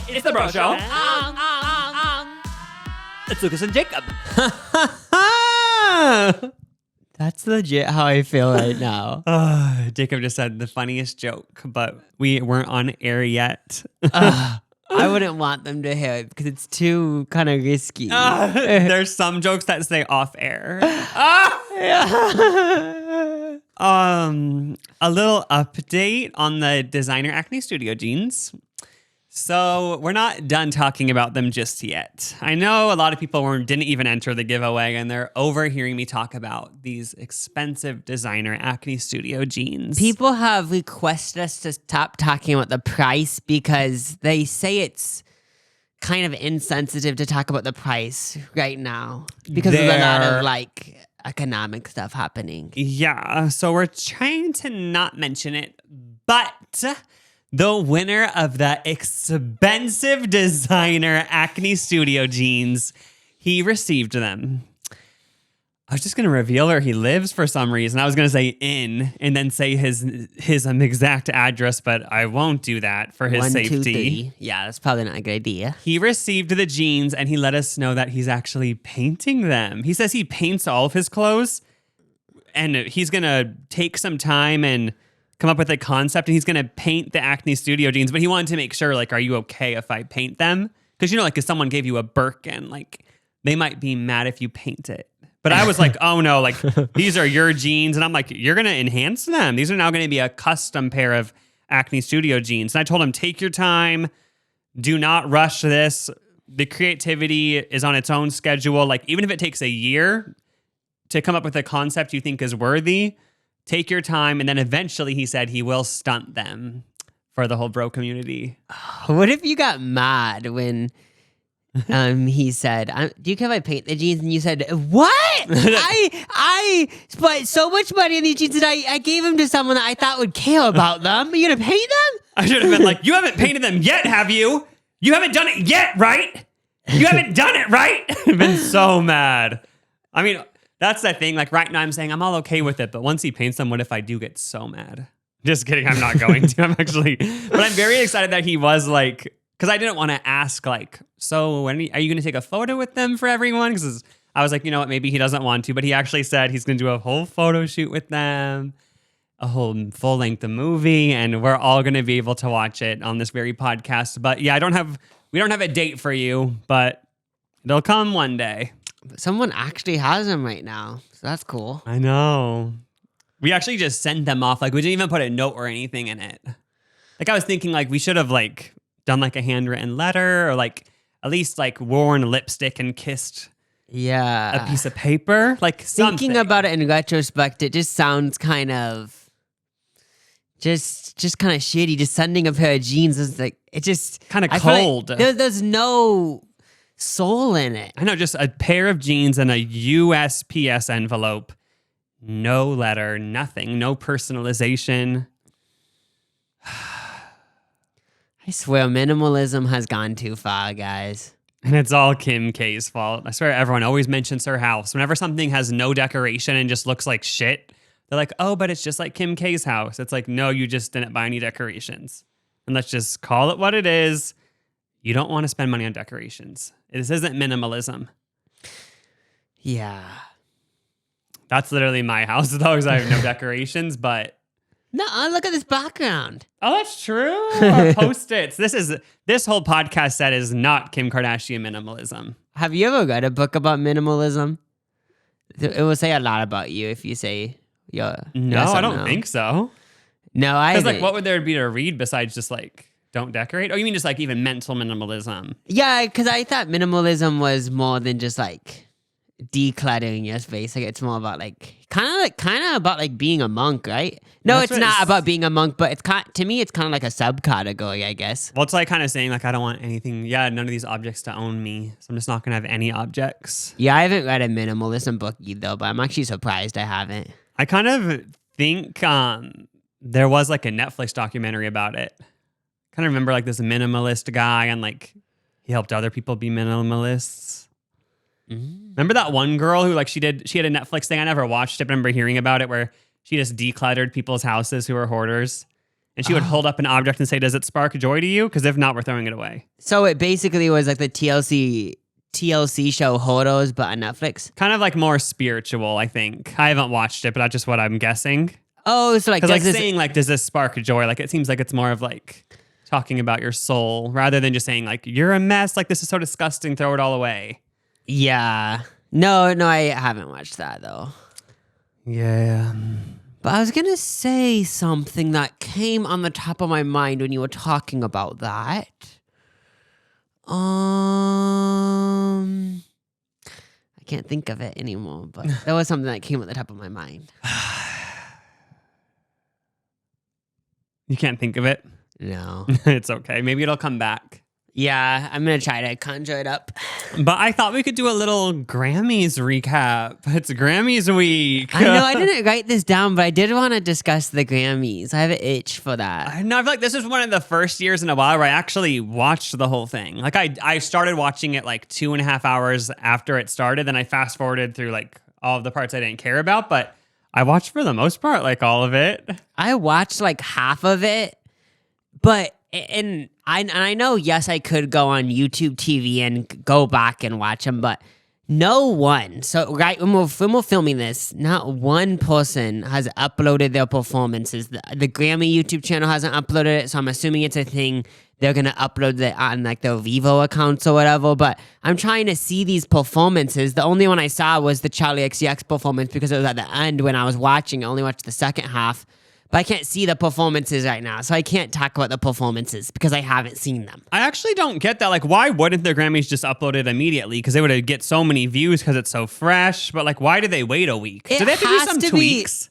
It's the Bro Show. It's Lucas and Jacob. That's legit how I feel right now. Jacob just said the funniest joke, but we weren't on air yet. I wouldn't want them to hear it because it's too kind of risky. There's some jokes that say off air. A little update on the designer Acne Studio jeans. So we're not done talking about them just yet. I know a lot of people didn't even enter the giveaway and they're overhearing me talk about these expensive designer Acne Studio jeans. People have requested us to stop talking about the price because they say it's kind of insensitive to talk about the price right now because of a lot of like economic stuff happening. Yeah, so we're trying to not mention it, but the winner of the expensive designer Acne Studio jeans, he received them. I was just going to reveal where he lives for some reason. I was going to say and then say his exact address, but I won't do that for his 1, safety. 2, 3. Yeah, that's probably not a good idea. He received the jeans and he let us know that he's actually painting them. He says he paints all of his clothes and he's going to take some time and come up with a concept and he's going to paint the Acne Studio jeans, but he wanted to make sure, like, are you okay if I paint them? Because, you know, like if someone gave you a Birkin, like they might be mad if you paint it. But I was like, oh no, like these are your jeans. And I'm like, you're going to enhance them. These are now going to be a custom pair of Acne Studio jeans. And I told him, take your time. Do not rush this. The creativity is on its own schedule. Like even if it takes a year to come up with a concept you think is worthy, take your time. And then eventually he said he will stunt them for the whole bro community. What if you got mad when he said, do you care if I paint the jeans? And you said, what? I spent so much money on these jeans and I gave them to someone that I thought would care about them. Are you going to paint them? I should have been like, you haven't painted them yet, have you? You haven't done it yet, right? You haven't done it, right? I've been so mad. I mean, that's the thing. Like right now I'm saying I'm all okay with it. But once he paints them, what if I do get so mad? Just kidding. I'm not going to. But I'm very excited that he was like, because I didn't want to ask like, so when are you going to take a photo with them for everyone? Because I was like, you know what, maybe he doesn't want to, but he actually said he's going to do a whole photo shoot with them, a whole full length movie, and we're all going to be able to watch it on this very podcast. But yeah, we don't have a date for you, but it'll come one day. Someone actually has them right now, so that's cool. I know. We actually just sent them off. Like we didn't even put a note or anything in it. Like I was thinking like we should have like done like a handwritten letter or like at least like worn lipstick and kissed a piece of paper. Like thinking something. about it in retrospect, it just sounds kind of just kind of shitty. Just sending a pair of jeans is like it just kind of cold. Like there's no soul in it. I know, just a pair of jeans and a USPS envelope. No letter, nothing, no personalization. I swear minimalism has gone too far, guys. And it's all Kim K's fault. I swear everyone always mentions her house. Whenever something has no decoration and just looks like shit, they're like, oh, but it's just like Kim K's house. It's like, no, you just didn't buy any decorations. And let's just call it what it is. You don't want to spend money on decorations. This isn't minimalism. Yeah. That's literally my house, though, because I have no decorations, but... No, look at this background. Oh, that's true. Our Post-its. This whole podcast set is not Kim Kardashian minimalism. Have you ever read a book about minimalism? It will say a lot about you if you say No, yes or I don't no. think so. No, I Because like, what would there be to read besides just like don't decorate? Oh, you mean just like even mental minimalism? Yeah, because I thought minimalism was more than just like decluttering your space. Like it's more about like kind of about like being a monk, right? No, it's not about being a monk, but it's to me it's kind of like a subcategory, I guess. Well, it's like kind of saying like I don't want anything. Yeah, none of these objects to own me, so I'm just not gonna have any objects. Yeah, I haven't read a minimalism book either, but I'm actually surprised I haven't. I kind of think there was like a Netflix documentary about it. Kind of remember like this minimalist guy and like he helped other people be minimalists. Mm-hmm. Remember that one girl who like she had a Netflix thing? I never watched it, but I remember hearing about it where she just decluttered people's houses who were hoarders. And she would hold up an object and say, does it spark joy to you? Because if not, we're throwing it away. So it basically was like the TLC show Hodos, but on Netflix? Kind of like more spiritual, I think. I haven't watched it, but that's just what I'm guessing. Oh, so like... Because like saying like, does this spark joy? Like it seems like it's more of like talking about your soul rather than just saying like, you're a mess. Like this is so disgusting. Throw it all away. Yeah. No, I haven't watched that though. Yeah. But I was going to say something that came on the top of my mind when you were talking about that. I can't think of it anymore, but that was something that came at the top of my mind. You can't think of it? No. It's okay. Maybe it'll come back. Yeah, I'm going to try to conjure it up. But I thought we could do a little Grammys recap. It's Grammys week. I know, I didn't write this down, but I did want to discuss the Grammys. I have an itch for that. I know, I feel like this is one of the first years in a while where I actually watched the whole thing. Like I started watching it like 2.5 hours after it started, then I fast forwarded through like all of the parts I didn't care about, but I watched for the most part like all of it. I watched like half of it, but and I know, yes, I could go on YouTube TV and go back and watch them, but no one. So right when we're filming this, not one person has uploaded their performances. The Grammy YouTube channel hasn't uploaded it, so I'm assuming it's a thing they're gonna upload it on like their Vivo accounts or whatever. But I'm trying to see these performances. The only one I saw was the Charlie XCX performance because it was at the end when I was watching. I only watched the second half. But I can't see the performances right now, so I can't talk about the performances because I haven't seen them. I actually don't get that. Like, why wouldn't the Grammys just upload it immediately? Because they would get so many views because it's so fresh. But like, why do they wait a week? Do they have to do some tweaks?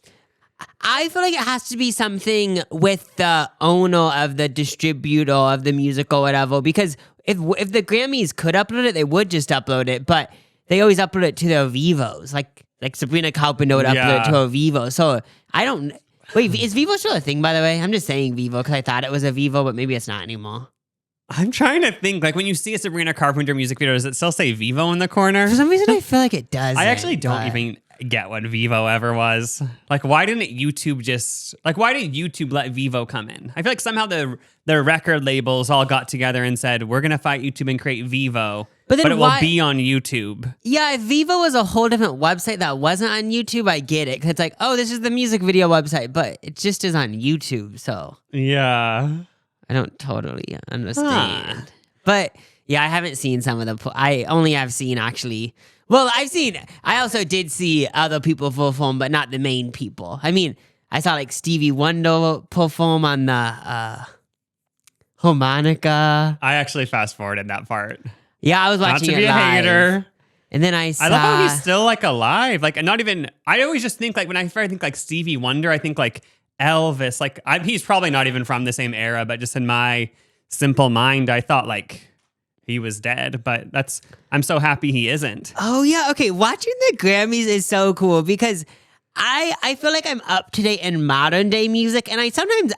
I feel like it has to be something with the owner of the distributor of the music or whatever. Because if the Grammys could upload it, they would just upload it. But they always upload it to their Vivos. Like Sabrina Carpenter would upload it to her Vivo. So I don't... Wait, is Vivo still a thing, by the way? I'm just saying Vivo because I thought it was a Vivo, but maybe it's not anymore. I'm trying to think. Like, when you see a Sabrina Carpenter music video, does it still say Vivo in the corner? For some reason, I feel like it does. I actually don't even get what Vivo ever was. Like, why didn't YouTube just... Like, why did YouTube let Vivo come in? I feel like somehow the record labels all got together and said, we're going to fight YouTube and create Vivo, but it will be on YouTube. Yeah, if Vivo was a whole different website that wasn't on YouTube, I get it. Because it's like, oh, this is the music video website, but it just is on YouTube, so... Yeah. I don't totally understand. Huh. But, yeah, I haven't seen some of the... I only have seen, actually... Well, I also did see other people perform, but not the main people. I mean, I saw like Stevie Wonder perform on the harmonica. I actually fast forwarded that part. Yeah, I was watching it live. Not to be a hater. And then I saw... I love how he's still like alive. Like, not even... I always just think like, when I think like Stevie Wonder, I think like Elvis. Like, he's probably not even from the same era, but just in my simple mind, I thought like... he was dead, but I'm so happy he isn't. Oh, yeah. Okay. Watching the Grammys is so cool because I feel like I'm up to date in modern day music. And I sometimes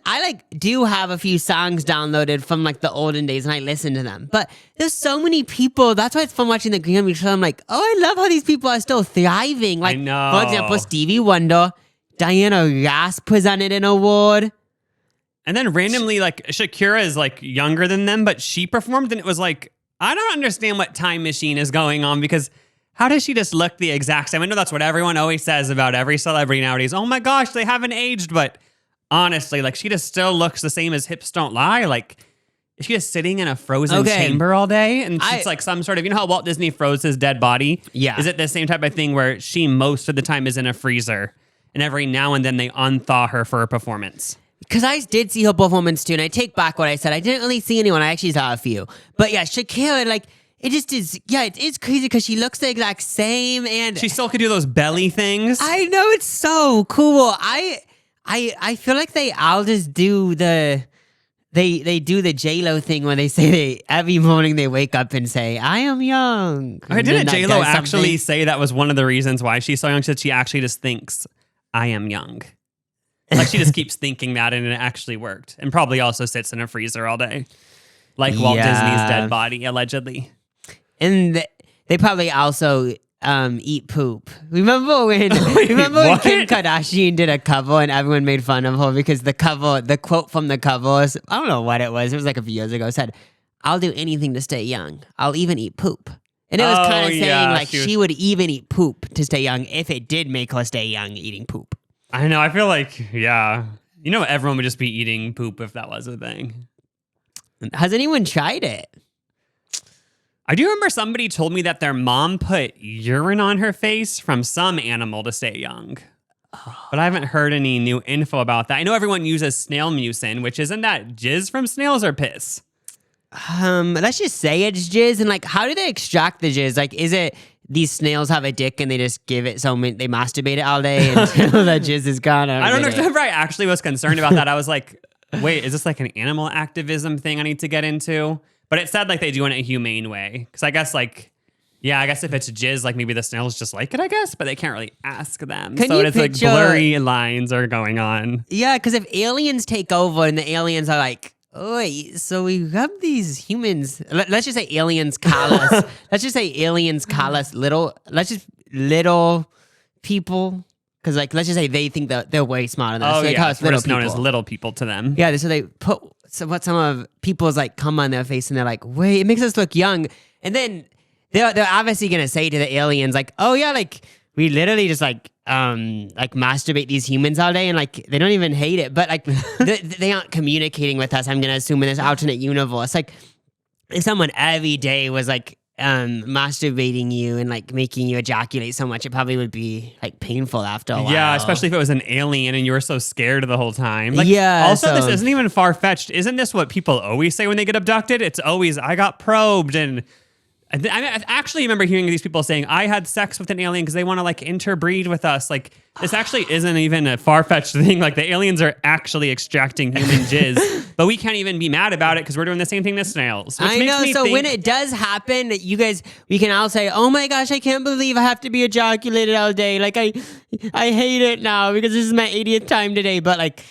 do have a few songs downloaded from like the olden days and I listen to them. But there's so many people. That's why it's fun watching the Grammys show. I'm like, oh, I love how these people are still thriving. Like, I know. For example, Stevie Wonder, Diana Ross presented an award. And then randomly, like, Shakira is like younger than them, but she performed and it was like, I don't understand what time machine is going on because how does she just look the exact same? I know that's what everyone always says about every celebrity nowadays. Oh my gosh, they haven't aged. But honestly, like she just still looks the same as Hips Don't Lie. Like, is she just sitting in a frozen chamber all day? And she's like some sort of, you know how Walt Disney froze his dead body? Yeah. Is it the same type of thing where she most of the time is in a freezer and every now and then they unthaw her for a performance? Because I did see her performance too, and I take back what I said. I didn't really see anyone. I actually saw a few. But yeah, Shakira, like, it just is, yeah, it is crazy because she looks the exact same. And she still could do those belly things. I know, it's so cool. I feel like they all just do the, they do the J-Lo thing where they say every morning they wake up and say, I am young. Didn't J-Lo actually say that was one of the reasons why she's so young? She said she actually just thinks, I am young. Like she just keeps thinking that and it actually worked. And probably also sits in a freezer all day. Like Walt Disney's dead body, allegedly. And they probably also eat poop. Remember when when Kim Kardashian did a cover and everyone made fun of her because the quote from the cover was, I don't know what it was. It was like a few years ago. It said, "I'll do anything to stay young. I'll even eat poop." And it was kind of saying like she would even eat poop to stay young if it did make her stay young eating poop. I know. I feel like, yeah. Everyone would just be eating poop if that was a thing. Has anyone tried it? I do remember somebody told me that their mom put urine on her face from some animal to stay young. But I haven't heard any new info about that. I know everyone uses snail mucin, which isn't that jizz from snails or piss? Let's just say it's jizz. And like, how do they extract the jizz? Like, is it these snails have a dick and they just give it they masturbate it all day until the jizz is gone? I don't know. Whenever I actually was concerned about that, I was like, wait, is this like an animal activism thing I need to get into? But it said like they do it in a humane way. Because I guess like, yeah, I guess if it's jizz, like maybe the snails just like it, I guess. But they can't really ask them. So it's like blurry lines are going on. Yeah, because if aliens take over and the aliens are like, oh, so we have these humans. Let's just say aliens call us. Let's just say aliens call us little people. Because like, let's just say they think that they're way smarter than us. Oh, so they call us little people. Known as little people to them. Yeah, so they put some of people's like cum on their face and they're like, wait, it makes us look young. And then they're obviously gonna say to the aliens like, oh yeah, like we literally just like masturbate these humans all day and like they don't even hate it, but like they aren't communicating with us. I'm gonna assume in this alternate universe, like if someone every day was like masturbating you and like making you ejaculate so much, it probably would be like painful after a while. Yeah, especially if it was an alien and you were so scared the whole time. Like, yeah. Also, this isn't even far-fetched. Isn't this what people always say when they get abducted? It's always, I got probed. And I actually remember hearing these people saying, I had sex with an alien because they want to like interbreed with us. Like, this actually isn't even a far-fetched thing. Like, the aliens are actually extracting human jizz, but we can't even be mad about it because we're doing the same thing to snails. I know. So when it does happen, we can all say, oh my gosh, I can't believe I have to be ejaculated all day. Like, I hate it now because this is my 80th time today. But like,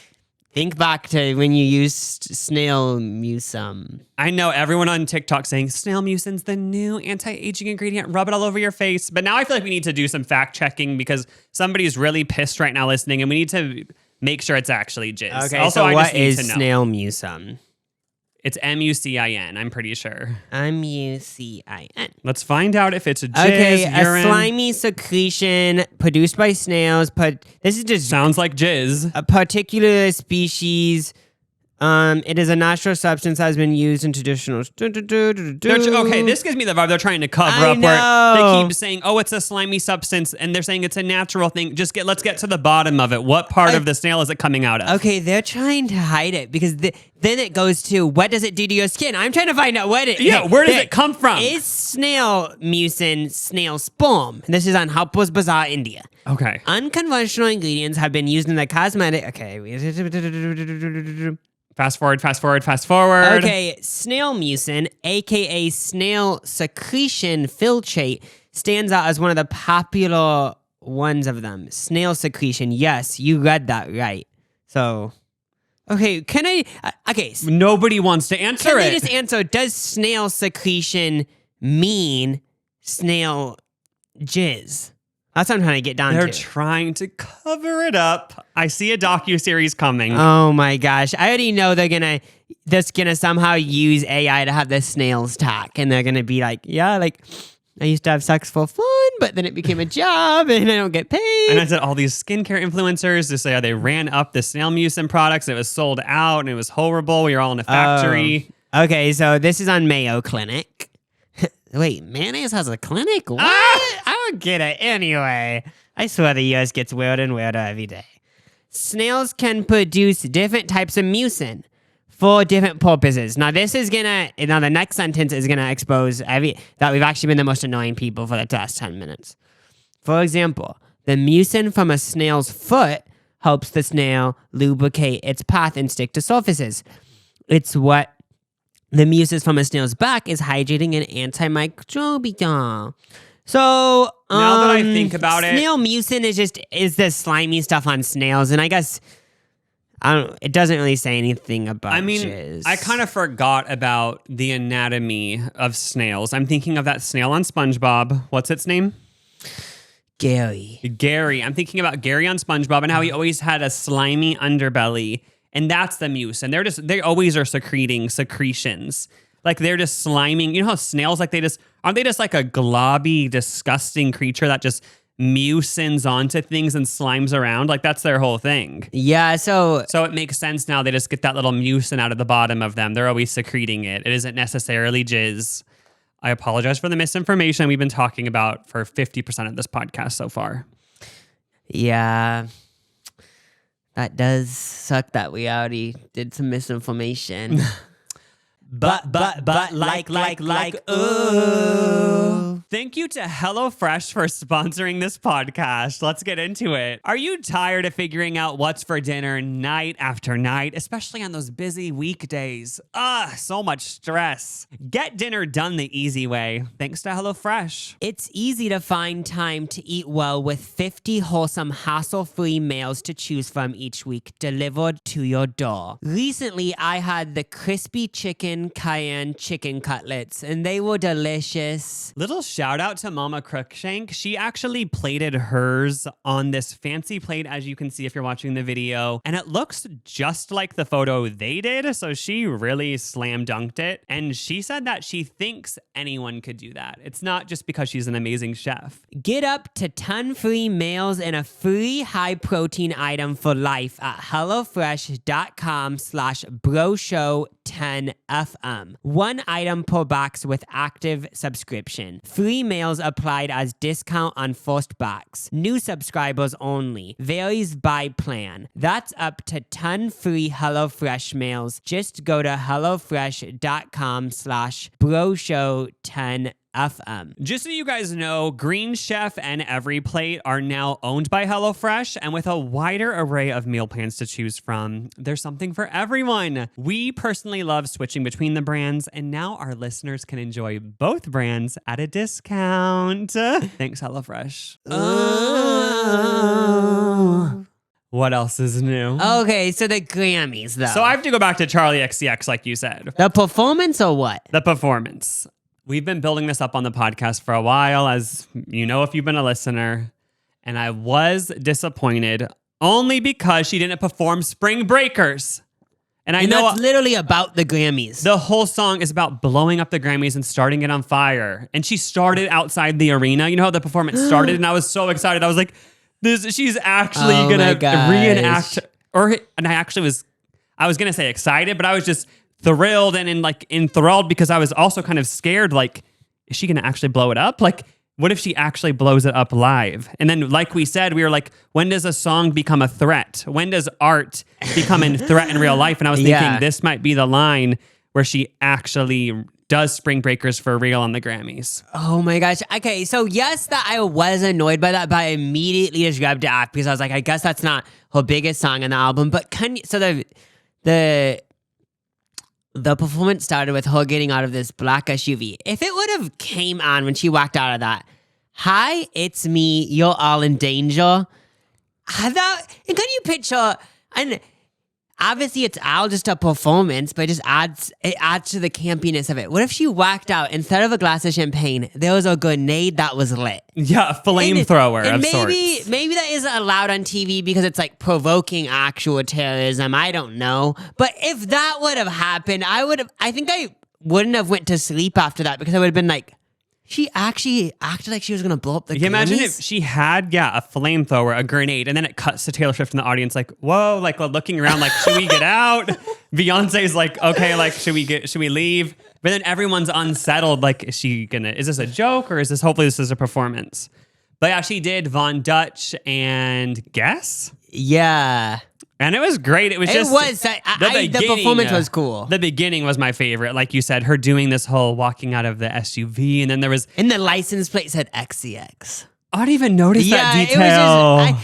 think back to when you used snail mucin. I know everyone on TikTok saying snail mucin's the new anti-aging ingredient. Rub it all over your face. But now I feel like we need to do some fact checking because somebody's really pissed right now listening, and we need to make sure it's actually jizz. Okay, also, so what is snail mucin? It's mucin, I'm pretty sure. mucin. Let's find out if it's a jizz, Okay, urine. A slimy secretion produced by snails. This is just sounds like jizz. A particular species. It is a natural substance that has been used in traditional. Okay, this gives me the vibe they're trying to cover up where they keep saying, "Oh, it's a slimy substance," and they're saying it's a natural thing. Let's get to the bottom of it. What part of the snail is it coming out of? Okay, they're trying to hide it because then it goes to what does it do to your skin? I'm trying to find out what it. Yeah, where does it come from? Is snail mucin snail sperm? And this is on Harper's Bazaar, India. Okay. Unconventional ingredients have been used in the cosmetic. Okay. Fast forward. Okay, snail mucin, aka snail secretion filtrate, stands out as one of the popular ones of them. Snail secretion, yes, you read that right. So, okay, nobody wants to answer Can it. they just answer, does snail secretion mean snail jizz? That's what I'm trying to get down to. They're trying to cover it up. I see a docuseries coming. Oh my gosh. I already know they're gonna somehow use AI to have the snails talk. And they're gonna be like, yeah, like I used to have sex for fun, but then it became a job and I don't get paid. And I said all these skincare influencers to say they ran up the snail mucin products. It was sold out and it was horrible. We were all in a factory. Okay, so this is on Mayo Clinic. Wait, mayonnaise has a clinic? What? I don't get it. Anyway, I swear the US gets weirder and weirder every day. Snails can produce different types of mucin for different purposes. Now, the next sentence is gonna expose that we've actually been the most annoying people for the last 10 minutes. For example, the mucin from a snail's foot helps the snail lubricate its path and stick to surfaces. It's what the mucin from a snail's back is hydrating and antimicrobial. So now that I think about snail mucin is the slimy stuff on snails, and I guess it doesn't really say anything about jizz. I kind of forgot about the anatomy of snails. I'm thinking of that snail on SpongeBob. What's its name? Gary. Gary. I'm thinking about Gary on SpongeBob and how he always had a slimy underbelly. And that's the mucin. They always are secreting secretions. Like they're just sliming. You know how snails, like aren't they just like a globby, disgusting creature that just mucins onto things and slimes around? Like that's their whole thing. Yeah, so it makes sense now. They just get that little mucin out of the bottom of them. They're always secreting it. It isn't necessarily jizz. I apologize for the misinformation we've been talking about for 50% of this podcast so far. yeah, that does suck that we already did some misinformation. But, ooh. Thank you to HelloFresh for sponsoring this podcast. Let's get into it. Are you tired of figuring out what's for dinner night after night, especially on those busy weekdays? So much stress. Get dinner done the easy way, thanks to HelloFresh. It's easy to find time to eat well with 50 wholesome, hassle-free meals to choose from each week, delivered to your door. Recently, I had the crispy cayenne chicken cutlets, and they were delicious. Little shout out to Mama Crookshank. She actually plated hers on this fancy plate, as you can see if you're watching the video, and it looks just like the photo they did, so she really slam dunked it, and she said that she thinks anyone could do that. It's not just because she's an amazing chef. Get up to 10 free meals and a free high-protein item for life at HelloFresh.com/broshow10FM. One item per box with active subscription. Free meals applied as discount on first box. New subscribers only. Varies by plan. That's up to 10 free HelloFresh meals. Just go to HelloFresh.com/broshow10FM. Just so you guys know, Green Chef and Every Plate are now owned by HelloFresh, and with a wider array of meal plans to choose from, there's something for everyone. We personally love switching between the brands, and now our listeners can enjoy both brands at a discount. Thanks, HelloFresh. What else is new? Okay, so the Grammys, though. So I have to go back to Charlie XCX, like you said. The performance or what? The performance. We've been building this up on the podcast for a while, as you know if you've been a listener, and I was disappointed only because she didn't perform Spring Breakers. And I know that's literally about the Grammys. The whole song is about blowing up the Grammys and starting it on fire. And she started outside the arena. You know how the performance started? And I was so excited. I was like, she's actually going to reenact. And I was going to say excited, but I was just thrilled and enthralled because I was also kind of scared. Like, is she going to actually blow it up? Like, what if she actually blows it up live? And then, like we said, we were like, when does a song become a threat? When does art become a threat in real life? And I was thinking this might be the line where she actually does Spring Breakers for real on the Grammys. Oh my gosh. Okay, so yes, that I was annoyed by that, but I immediately just grabbed it off because I was like, I guess that's not her biggest song on the album. But the performance started with her getting out of this black SUV. If it would have came on when she walked out of that, "Hi, it's me, you're all in danger." And can you picture, and obviously it's all just a performance, but it adds to the campiness of it. What if she walked out, instead of a glass of champagne, there was a grenade that was lit? Yeah, a flamethrower of sorts. Maybe that isn't allowed on TV because it's like provoking actual terrorism. I don't know. But if that would have happened, I think I wouldn't have went to sleep after that because I would have been like, she actually acted like she was going to blow up the Grammys? Imagine if she had, a flamethrower, a grenade, and then it cuts to Taylor Swift in the audience like, whoa, like looking around like, should we get out? Beyonce's like, okay, like, should we leave? But then everyone's unsettled. Like, is this a joke or hopefully this is a performance? But yeah, she did Von Dutch and Guess? Yeah. And it was great. It was the performance was cool. The beginning was my favorite. Like you said, her doing this whole walking out of the SUV, and then there was... And the license plate said XCX. I didn't even notice that detail.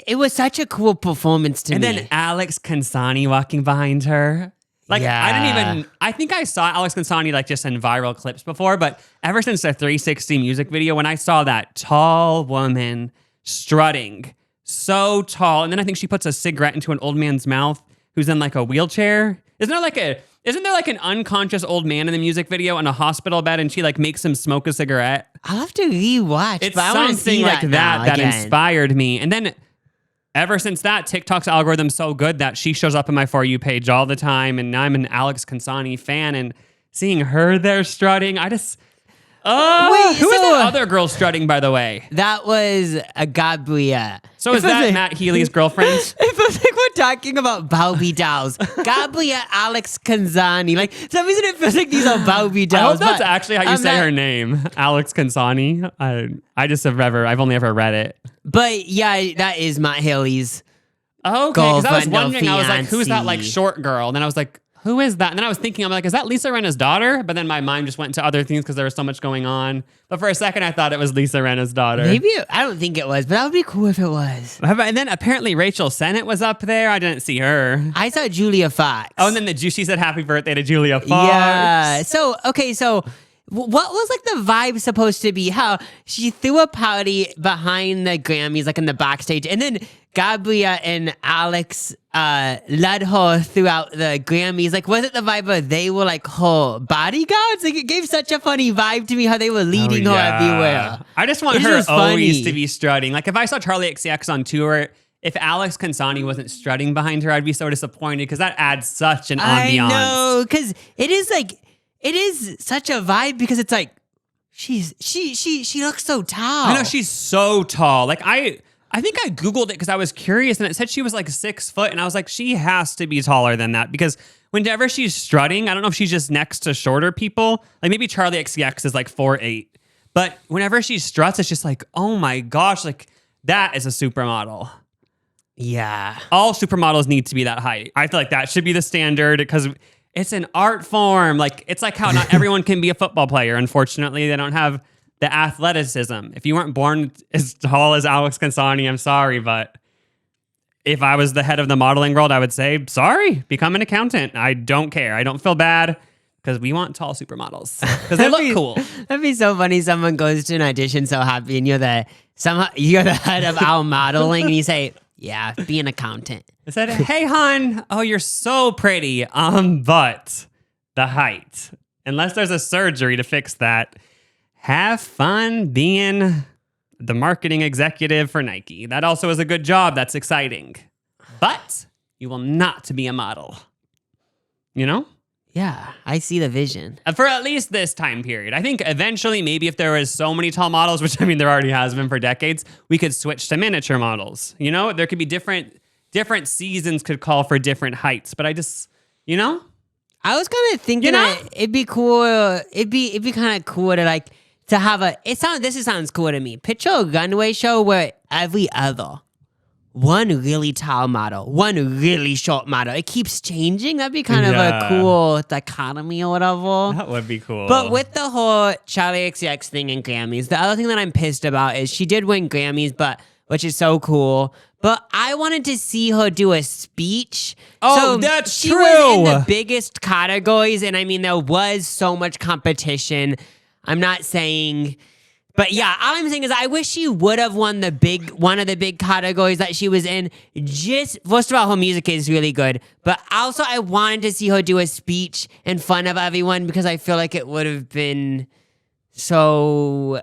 It was such a cool performance to me. And then Alex Consani walking behind her. I think I saw Alex Consani just in viral clips before, but ever since the 360 music video, when I saw that tall woman strutting... so tall. And then I think she puts a cigarette into an old man's mouth who's in a wheelchair. Isn't there like an unconscious old man in the music video in a hospital bed and she like makes him smoke a cigarette? I'll have to rewatch. It's but I wanna something see like that again. inspired me. And then ever since that, TikTok's algorithm's so good that she shows up in my For You page all the time. And I'm an Alex Consani fan. And seeing her there strutting, I just... Wait, who is that other girl strutting, by the way? That was a Gabrielle. So is that Matt Healy's girlfriend? It feels like we're talking about Barbie dolls. Gabrielle Alex Kanzani. Like, for some reason it feels like these are Barbie I dolls. hope that's actually how you say her name, Alex Consani. I've only ever read it. But yeah, that is Matt Healy's. Okay, because I was girlfriend or wondering, I was like, who's that like fiancé? short girl? And then I was like, who is that? And then I was thinking, I'm like, is that Lisa Rinna's daughter? But then my mind just went to other things because there was so much going on. But for a second, I thought it was Lisa Rinna's daughter. Maybe, I don't think it was, but that would be cool if it was. And then apparently Rachel Sennett was up there. I didn't see her. I saw Julia Fox. Oh, and then she said happy birthday to Julia Fox. Yeah. So what was like the vibe supposed to be? How she threw a party behind the Grammys, like in the backstage, and then Gabrielle and Alex led her throughout the Grammys. Like, was it the vibe of they were like her bodyguards? Like, it gave such a funny vibe to me how they were leading her everywhere. I just want It's her just always funny. to be strutting. Like if I saw Charlie XCX on tour, if Alex Consani wasn't strutting behind her, I'd be so disappointed because that adds such an ambiance. I know, because it is such a vibe because it's like she looks so tall. I know she's so tall. Like I think I Googled it because I was curious and it said she was like 6 foot. And I was like, she has to be taller than that because whenever she's strutting, I don't know if she's just next to shorter people. Like maybe Charlie XCX is like 4'8". But whenever she struts, it's just like, oh my gosh, like that is a supermodel. Yeah. All supermodels need to be that height. I feel like that should be the standard because it's an art form. Like it's like how not everyone can be a football player. Unfortunately, they don't have the athleticism. If you weren't born as tall as Alex Consani, I'm sorry, but if I was the head of the modeling world, I would say, sorry, become an accountant. I don't care. I don't feel bad because we want tall supermodels because they look cool. That'd be so funny. Someone goes to an audition so happy and you're the head of our modeling and you say, yeah, be an accountant. I said, hey, hon, oh, you're so pretty. But the height, unless there's a surgery to fix that, have fun being the marketing executive for Nike. That also is a good job. That's exciting. But you will not be a model. You know? Yeah, I see the vision. For at least this time period. I think eventually, maybe if there was so many tall models, which I mean, there already has been for decades, we could switch to miniature models. You know, there could be different seasons could call for different heights. But I just, you know? I was kind of thinking that it'd be cool. It'd be kind of cool to like to have this sounds cool to me. Picture a runway show where every other one really tall model, one really short model. It keeps changing. That'd be kind of a cool dichotomy or whatever. That would be cool. But with the whole Charlie XCX thing and Grammys, the other thing that I'm pissed about is she did win Grammys, which is so cool. But I wanted to see her do a speech. Oh, that's she true. Was in the biggest categories, and I mean, there was so much competition. I'm not saying, but yeah, all I'm saying is I wish she would have won one of the big categories that she was in. Just, first of all, her music is really good, but also I wanted to see her do a speech in front of everyone because I feel like it would have been so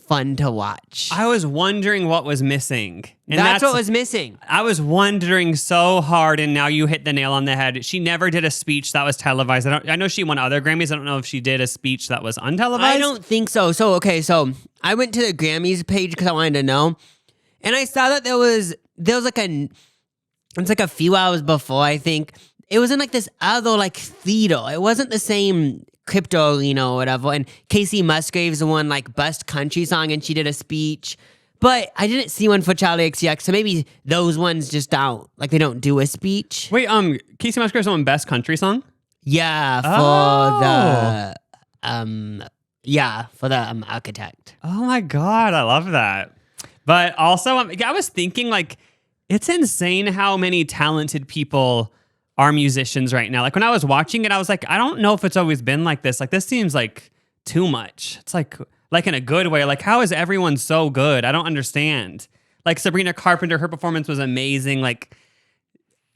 fun to watch. I was wondering what was missing. And that's what was missing. I was wondering so hard, and now you hit the nail on the head. She never did a speech that was televised. I know she won other Grammys. I don't know if she did a speech that was untelevised. I don't think so. So I went to the Grammys page because I wanted to know, and I saw that there was like it's like a few hours before, I think. It was in like this other like theater. It wasn't the same crypto arena or whatever. And Casey Musgraves won like best country song and she did a speech. But I didn't see one for Charlie XCX, so maybe those ones just don't, like they don't do a speech. Wait, Casey Musgraves won best country song? Yeah, for the architect. Oh my God, I love that. But also, I was thinking like, it's insane how many talented people are musicians right now. Like when I was watching it, I was like, I don't know if it's always been like this. Like this seems like too much. It's like in a good way. Like how is everyone so good? I don't understand. Like Sabrina Carpenter, her performance was amazing. Like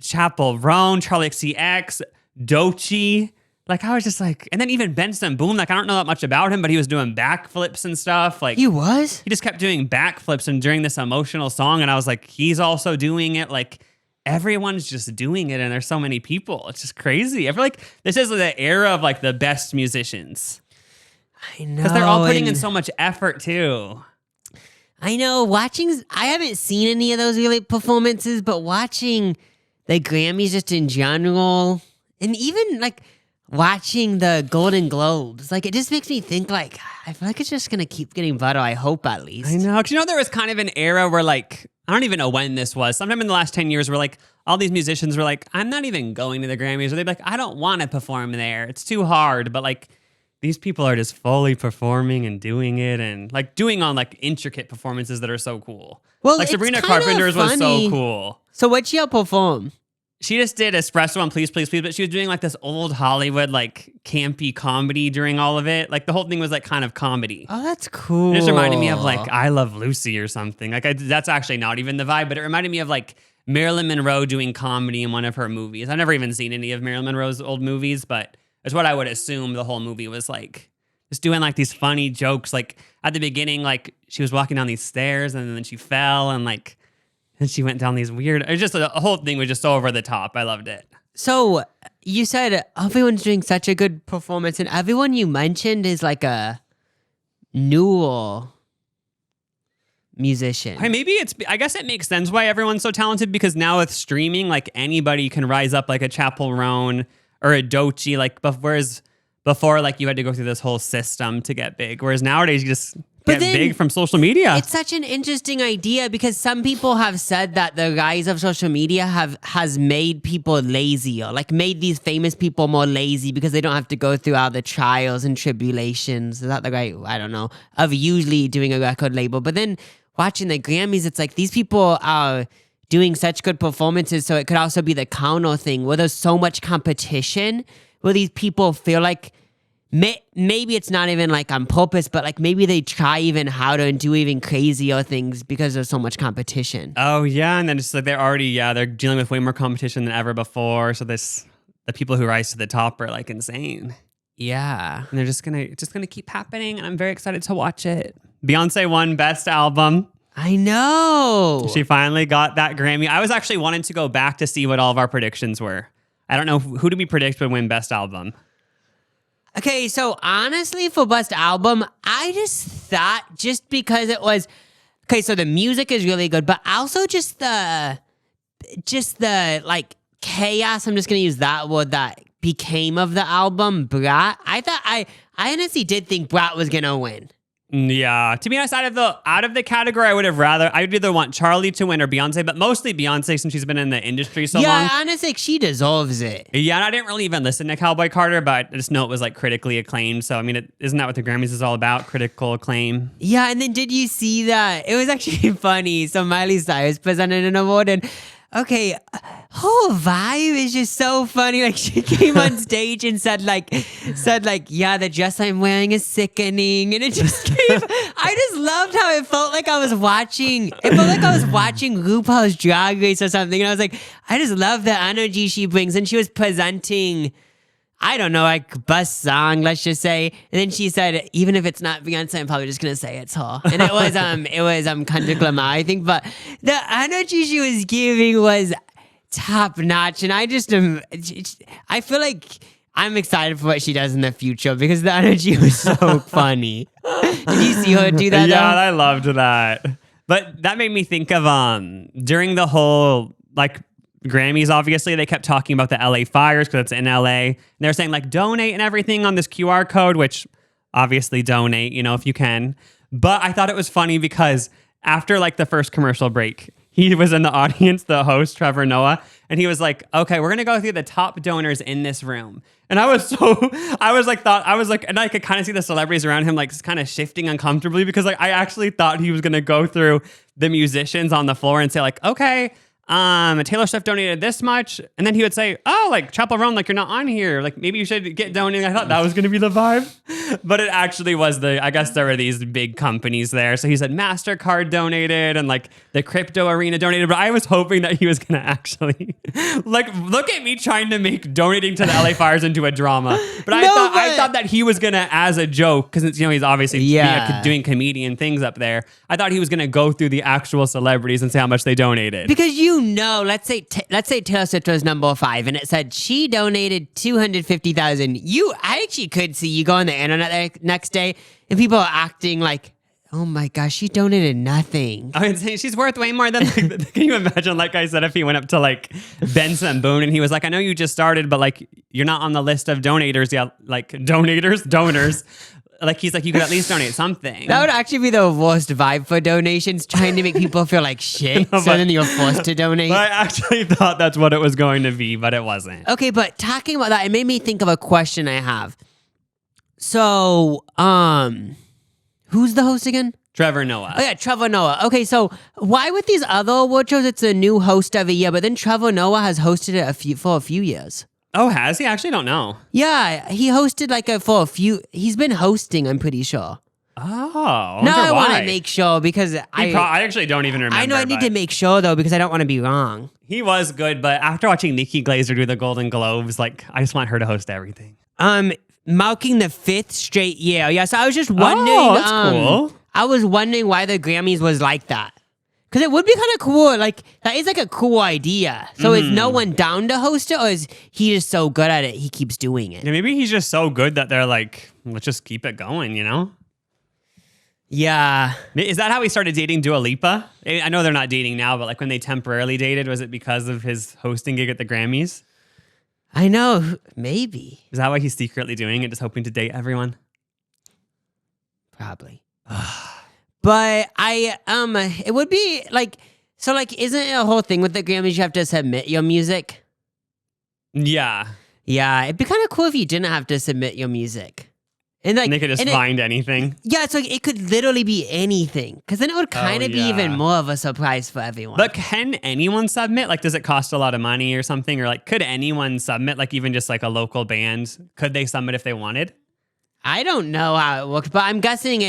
Chappell Roan, Charlie XCX, Doechii. Like, I was just like, and then even Benson Boone, like, I don't know that much about him, but he was doing backflips and stuff. Like, He was? he just kept doing backflips and during this emotional song. And I was like, he's also doing it. Like, everyone's just doing it. And there's so many people. It's just crazy. I feel like this is the era of like the best musicians. I know. Because they're all putting in so much effort too. I know. I haven't seen any of those really performances, but watching the Grammys just in general, and even like watching the Golden Globes, like it just makes me think like, I feel like it's just going to keep getting better. I hope at least. I know. 'Cause you know, there was kind of an era where like, I don't even know when this was. Sometime in the last 10 years where like all these musicians were like, I'm not even going to the Grammys. Or they'd be like, I don't want to perform there. It's too hard. But like these people are just fully performing and doing it and like doing on like intricate performances that are so cool. Well, like it's Sabrina kinda Carpenter's was so funny. cool. So what'd you perform? She just did Espresso on Please, Please, Please, but she was doing like this old Hollywood, like campy comedy during all of it. Like the whole thing was like kind of comedy. Oh, that's cool. It just reminded me of like I Love Lucy or something. Like that's actually not even the vibe, but it reminded me of like Marilyn Monroe doing comedy in one of her movies. I've never even seen any of Marilyn Monroe's old movies, but it's what I would assume the whole movie was like. Just doing like these funny jokes. Like at the beginning, like she was walking down these stairs and then she fell and like, and she went down these weird, it was just the whole thing was just so over the top. I loved it. So you said everyone's doing such a good performance, and everyone you mentioned is like a newer musician. Hey, maybe I guess it makes sense why everyone's so talented because now with streaming, like anybody can rise up like a Chapel Roan or a Doechii, like whereas before, like you had to go through this whole system to get big. Whereas nowadays you just get big from social media. It's such an interesting idea because some people have said that the rise of social media has made people lazier, like made these famous people more lazy because they don't have to go through all the trials and tribulations. Is that the right? I don't know. Of usually doing a record label. But then watching the Grammys, it's like these people are doing such good performances. So it could also be the counter thing where there's so much competition where these people feel like maybe it's not even like on purpose, but like maybe they try even harder and do even crazier things because there's so much competition. Oh yeah, and then it's like they're dealing with way more competition than ever before. So the people who rise to the top are like insane. Yeah, and they're just gonna keep happening, and I'm very excited to watch it. Beyonce won Best Album. I know. She finally got that Grammy. I was actually wanting to go back to see what all of our predictions were. I don't know who did we predict would win Best Album. Okay, so honestly, for Best Album, I just thought just because it was okay. So the music is really good, but also just the like chaos. I'm just gonna use that word that became of the album. Brat. I honestly did think Brat was gonna win. Yeah, to be honest, out of the category, I'd either want Charlie to win or Beyonce, but mostly Beyonce since she's been in the industry so long. Yeah, honestly, she deserves it. Yeah, and I didn't really even listen to Cowboy Carter, but I just know it was like critically acclaimed. So I mean, isn't that what the Grammys is all about? Critical acclaim. Yeah, and then did you see that? It was actually funny. So Miley Cyrus presented an award, and okay, her vibe is just so funny. Like she came on stage and said like, yeah, the dress I'm wearing is sickening, and it just gave. I just loved how it felt like I was watching. It felt like I was watching RuPaul's Drag Race or something, and I was like, I just love the energy she brings. And she was presenting, I don't know, like best song, let's just say. And then she said, even if it's not Beyonce, I'm probably just gonna say it's her. And it was Kendrick Lamar, I think. But the energy she was giving was top notch, and I feel like I'm excited for what she does in the future because the energy was so funny. Did you see her do that? Yeah, though? I loved that. But that made me think of during the whole like Grammys, obviously they kept talking about the LA fires because it's in LA. And they're saying like donate and everything on this QR code, which obviously donate, if you can. But I thought it was funny because after like the first commercial break, he was in the audience, the host, Trevor Noah, and he was like, okay, we're going to go through the top donors in this room. And and I could kind of see the celebrities around him like kind of shifting uncomfortably because like I actually thought he was going to go through the musicians on the floor and say like, okay, Taylor Swift donated this much. And then he would say, oh, like Chapel Roan, like you're not on here. Like maybe you should get donated. I thought that was going to be the vibe. But it actually was I guess there were these big companies there. So he said MasterCard donated and like the crypto arena donated. But I was hoping that he was going to actually like, look at me trying to make donating to the LA Fires into a drama. But I thought that he was going to, as a joke, because he's obviously doing comedian things up there. I thought he was going to go through the actual celebrities and say how much they donated. Because let's say Taylor Swift was number 5 and it said she donated $250,000. I actually could see you go on the internet the next day and people are acting like, oh my gosh, she donated nothing. I would say she's worth way more than like, can you imagine, like I said, if he went up to like Benson Boone and he was like, I know you just started, but like you're not on the list of donors yet. Like donors. Like he's like, you could at least donate something. That would actually be the worst vibe for donations, trying to make people feel like shit. No, so then you're forced to donate. I actually thought that's what it was going to be, but it wasn't. Okay, but talking about that, it made me think of a question I have. So, who's the host again? Trevor Noah. Oh yeah, Trevor Noah. Okay, so why with these other award shows, it's a new host every year, but then Trevor Noah has hosted it for a few years. Oh, has he? I actually don't know. Yeah, he hosted for a few. He's been hosting, I'm pretty sure. Oh, no, I want to make sure because I actually don't even remember. I know I need to make sure though because I don't want to be wrong. He was good, but after watching Nikki Glaser do the Golden Globes, like I just want her to host everything. Marking the 5th straight year. Yeah, so I was just wondering. Oh, that's cool. I was wondering why the Grammys was like that. Because it would be kind of cool. Like, that is like a cool idea. So is no one down to host it, or is he just so good at it, he keeps doing it? Yeah, maybe he's just so good that they're like, let's just keep it going, you know? Yeah. Is that how he started dating Dua Lipa? I know they're not dating now, but like when they temporarily dated, was it because of his hosting gig at the Grammys? I know. Maybe. Is that why he's secretly doing it, just hoping to date everyone? Probably. But it would be like, so like, isn't it a whole thing with the Grammys? You have to submit your music. Yeah. Yeah. It'd be kind of cool if you didn't have to submit your music. And like, they could just find anything. Yeah. It's like, it could literally be anything. Cause then it would kind of be even more of a surprise for everyone. But can anyone submit? Like, does it cost a lot of money or something? Or like, could anyone submit? Like even just like a local band, could they submit if they wanted? I don't know how it works, but I'm guessing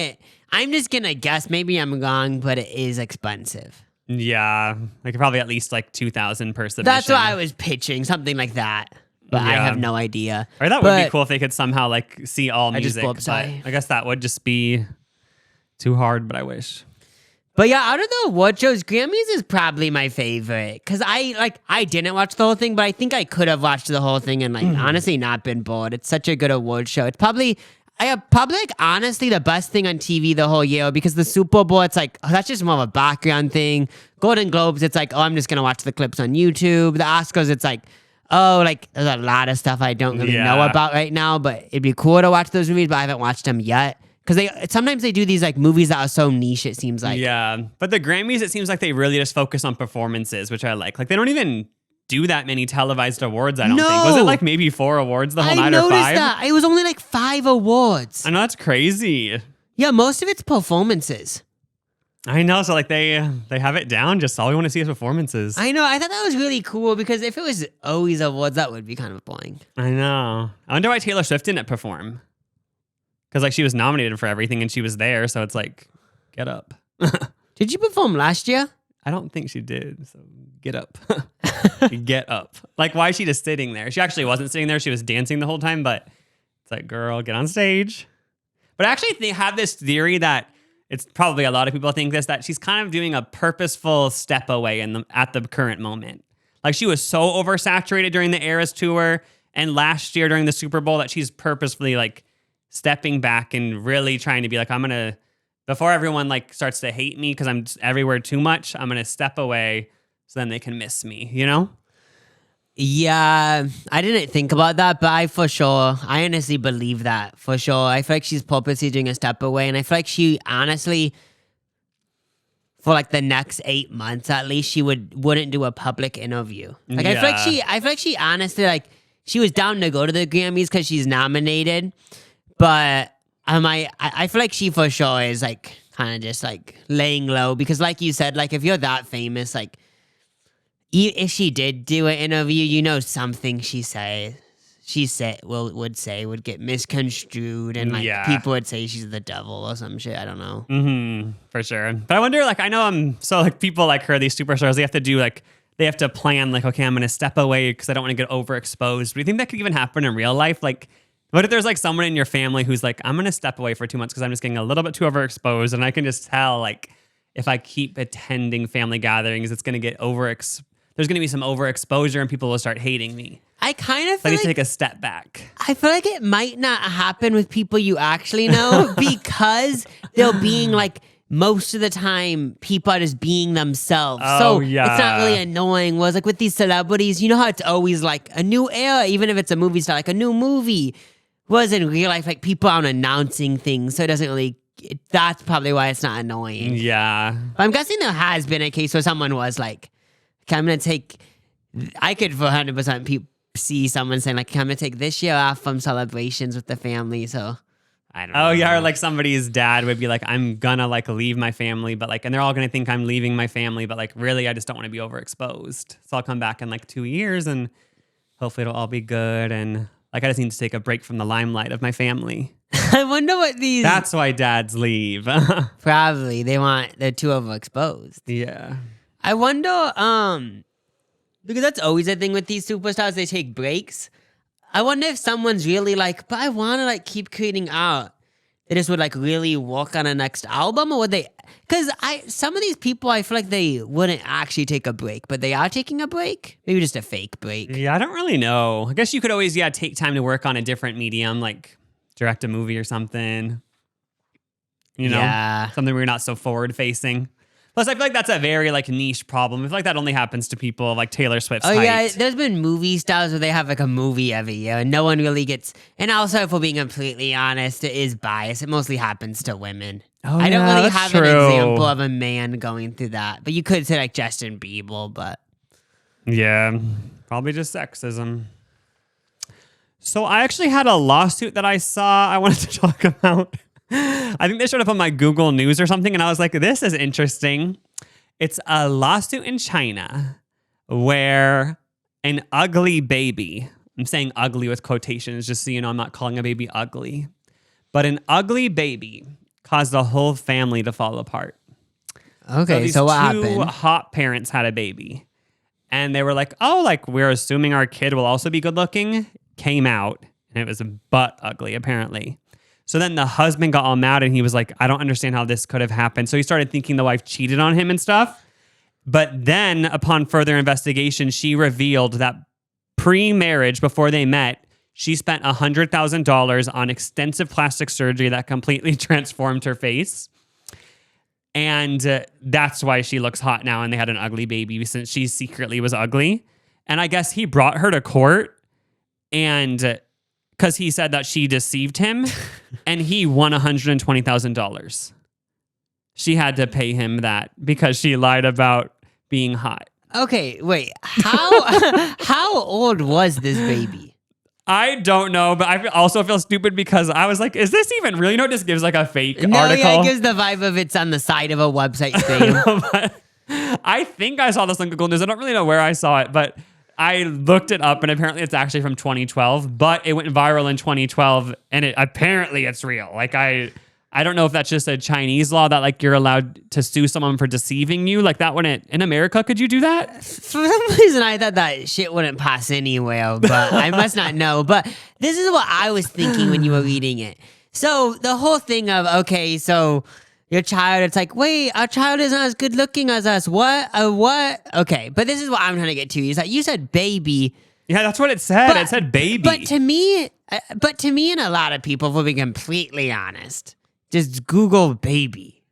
I'm just going to guess. Maybe I'm wrong, but it is expensive. Yeah. Like probably at least like $2,000 per submission. That's what I was pitching, something like that. But I have no idea. Or that would be cool if they could somehow like see all music. I guess that would just be too hard, but I wish. But yeah, out of the award shows, Grammys is probably my favorite. Because I didn't watch the whole thing, but I think I could have watched the whole thing and honestly not been bored. It's such a good award show. It's probably honestly the best thing on TV the whole year because the Super Bowl, it's like, oh, that's just more of a background thing. Golden Globes, it's like, oh, I'm just going to watch the clips on YouTube. The Oscars, it's like, oh, like there's a lot of stuff I don't really know about right now, but it'd be cool to watch those movies, but I haven't watched them yet. Because sometimes they do these like movies that are so niche, it seems like. Yeah, but the Grammys, it seems like they really just focus on performances, which I like. Like they don't even do that many televised awards, I don't think. Was it like maybe 4 awards the whole night or 5? I noticed that. It was only like 5 awards. I know, that's crazy. Yeah, most of it's performances. I know, so like they have it down, just all we want to see is performances. I know, I thought that was really cool because if it was always awards, that would be kind of boring. I know. I wonder why Taylor Swift didn't perform. Because like she was nominated for everything and she was there, so it's like, get up. Did you perform last year? I don't think she did, so get up. Get up. Like, why is she just sitting there? She actually wasn't sitting there. She was dancing the whole time, but it's like, girl, get on stage. But actually, they have this theory that it's probably a lot of people think this, that she's kind of doing a purposeful step away at the current moment. Like, she was so oversaturated during the Eras tour and last year during the Super Bowl that she's purposefully, like, stepping back and really trying to be like, I'm going to, before everyone like starts to hate me because I'm everywhere too much, I'm going to step away so then they can miss me, you know? Yeah, I didn't think about that, but I honestly believe that for sure. I feel like she's purposely doing a step away, and I feel like she honestly, for like the next 8 months at least, she wouldn't do a public interview. Like I feel like she honestly like she was down to go to the Grammys because she's nominated, but I feel like she for sure is like kind of just like laying low because like you said, like if you're that famous, like if she did do an interview, you know something she'd say she said would get misconstrued, and like people would say she's the devil or some shit. I don't know. Mm-hmm, for sure. But I wonder, like, I know so like people like her, these superstars, they have to do like, they have to plan like, okay, I'm going to step away because I don't want to get overexposed. Do you think that could even happen in real life? Like, what if there's like someone in your family who's like, I'm going to step away for 2 months because I'm just getting a little bit too overexposed, and I can just tell like if I keep attending family gatherings, it's going to get there's going to be some overexposure and people will start hating me. I kind of feel like, take a step back. I feel like it might not happen with people you actually know because they're being like, most of the time people are just being themselves. Oh, it's not really annoying. Whereas like with these celebrities, you know how it's always like a new era, even if it's a movie star, like a new movie. Whereas in real life, like people aren't announcing things, so it doesn't really, that's probably why it's not annoying. Yeah. But I'm guessing there has been a case where someone was like, okay, I could for 100% see someone saying like, I'm going to take this year off from celebrations with the family, so I don't know. Oh yeah, or like somebody's dad would be like, I'm gonna like leave my family, but like, and they're all gonna think I'm leaving my family, but like really I just don't want to be overexposed. So I'll come back in like 2 years and hopefully it'll all be good. And like, I just need to take a break from the limelight of my family. I wonder what these... That's why dads leave. Probably. They're too overexposed. Yeah. I wonder, because that's always a thing with these superstars, they take breaks. I wonder if someone's really like, but I want to like keep creating art. They just would like really work on a next album, or would they? Because some of these people, I feel like they wouldn't actually take a break, but they are taking a break. Maybe just a fake break. Yeah, I don't really know. I guess you could always, take time to work on a different medium, like direct a movie or something. You know, something where you're not so forward facing. Plus, I feel like that's a very like niche problem. I feel like that only happens to people like Taylor Swift's height. Yeah, there's been movie stars where they have like a movie every year, and no one really gets. And also, if we're being completely honest, it is biased. It mostly happens to women. I don't really have an example of a man going through that, but you could say like Justin Bieber, but yeah, probably just sexism. So I actually had a lawsuit that I saw I wanted to talk about. I think they showed up on my Google News or something, and I was like, this is interesting. It's a lawsuit in China where an ugly baby, I'm saying ugly with quotations just so you know I'm not calling a baby ugly, but an ugly baby caused the whole family to fall apart. Okay, so what happened? Two hot parents had a baby, and they were like, oh, like we're assuming our kid will also be good looking. Came out, and it was butt ugly, apparently. So then the husband got all mad and he was like, I don't understand how this could have happened. So he started thinking the wife cheated on him and stuff. But then upon further investigation, she revealed that pre-marriage, before they met, she spent $100,000 on extensive plastic surgery that completely transformed her face. And that's why she looks hot now, and they had an ugly baby since she secretly was ugly. And I guess he brought her to court and... because he said that she deceived him, and he won $120,000. She had to pay him that because she lied about being hot. Okay, wait. How old was this baby? I don't know, but I also feel stupid because I was like, is this even real? You know, it just gives like a fake article. Yeah, it gives the vibe of it's on the side of a website thing. I think I saw this on Google News. I don't really know where I saw it, but... I looked it up, and apparently it's actually from 2012, but it went viral in 2012, and apparently it's real. Like, I don't know if that's just a Chinese law that, like, you're allowed to sue someone for deceiving you. Like, that wouldn't... In America, could you do that? For some reason, I thought that shit wouldn't pass anywhere, but I must not know. But this is what I was thinking when you were reading it. So, the whole thing of, okay, so... Your child, it's like, wait, our child isn't as good looking as us. What? What? Okay, but this is what I'm trying to get to. Is that you said baby. Yeah, that's what it said. It said baby. But to me, and a lot of people, if we'll be completely honest, just Google baby.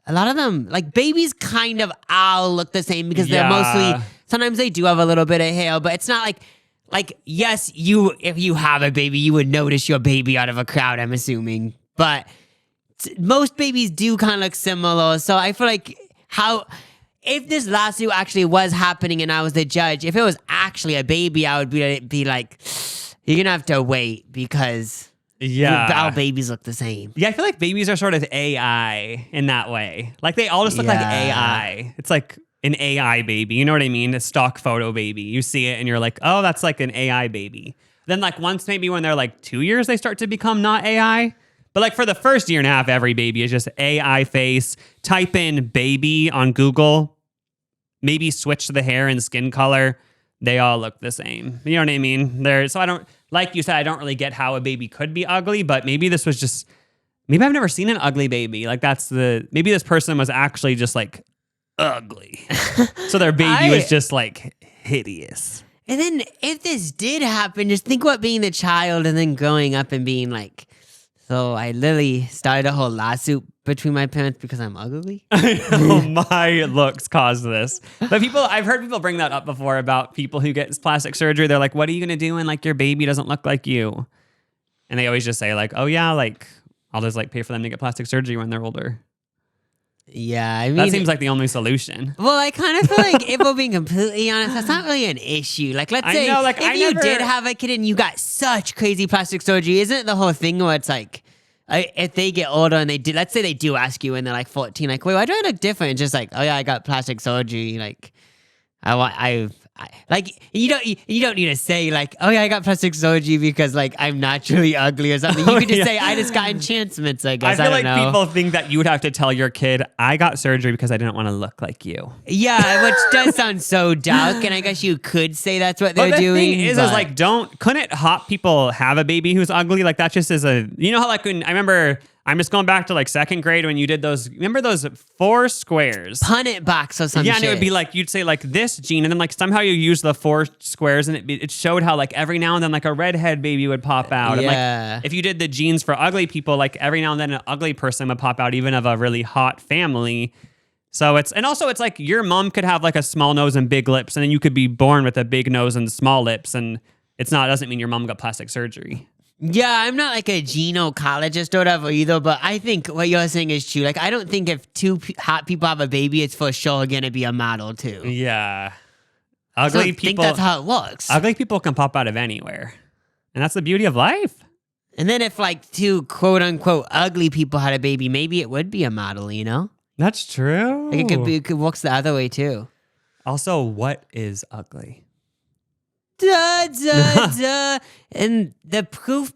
A lot of them, like babies kind of all look the same because they're mostly, sometimes they do have a little bit of hair, but it's not like, yes, if you have a baby, you would notice your baby out of a crowd, I'm assuming. But most babies do kind of look similar. So I feel like if this lawsuit actually was happening and I was the judge, if it was actually a baby, I would be like, you're going to have to wait because all babies look the same. Yeah, I feel like babies are sort of AI in that way. Like they all just look like AI. It's like an AI baby. You know what I mean? A stock photo baby. You see it and you're like, oh, that's like an AI baby. Then like once maybe when they're like 2 years, they start to become not AI. But like for the first year and a half, every baby is just AI face. Type in baby on Google. Maybe switch to the hair and skin color. They all look the same. You know what I mean? So I don't, like you said, I don't really get how a baby could be ugly, but maybe this was just, maybe I've never seen an ugly baby. Like maybe this person was actually just like ugly. So their baby was just like hideous. And then if this did happen, just think about being the child and then growing up and being like, so I literally started a whole lawsuit between my parents because I'm ugly. My looks caused this. But I've heard people bring that up before about people who get plastic surgery. They're like, what are you going to do when like your baby doesn't look like you? And they always just say like, oh yeah, like I'll just like pay for them to get plastic surgery when they're older. Yeah, I mean, that seems like the only solution. Well, I kind of feel like, if we're being completely honest, that's not really an issue. Like, let's say if you did have a kid and you got such crazy plastic surgery, isn't it the whole thing where it's like, if they get older and let's say they do ask you when they're like 14, like, wait, why do I look different? It's just like, oh yeah, I got plastic surgery. Like, you don't need to say like, oh yeah, I got plastic surgery because like I'm naturally ugly or something. You could just say I just got enhancements. I guess I feel people think that you would have to tell your kid, I got surgery because I didn't want to look like you. Yeah, which does sound so dark, and I guess you could say that's what they're doing. Thing is like, couldn't hot people have a baby who's ugly? Like that just is how like when I remember. I'm just going back to like second grade when you did remember those 4 squares? Punnet box or something. Yeah, and it would be like, you'd say like this gene, and then like somehow you use the 4 squares, and it showed how like every now and then like a redhead baby would pop out. Yeah. And like if you did the genes for ugly people, like every now and then an ugly person would pop out, even of a really hot family. So it's like your mom could have like a small nose and big lips, and then you could be born with a big nose and small lips, and doesn't mean your mom got plastic surgery. Yeah, I'm not like a gynecologist or whatever either, but I think what you're saying is true. Like, I don't think if 2 hot people have a baby, it's for sure going to be a model too. Yeah. Ugly people. I think that's how it works. Ugly people can pop out of anywhere. And that's the beauty of life. And then if like 2 quote unquote ugly people had a baby, maybe it would be a model, you know? That's true. Like it could work the other way too. Also, what is ugly? And the proof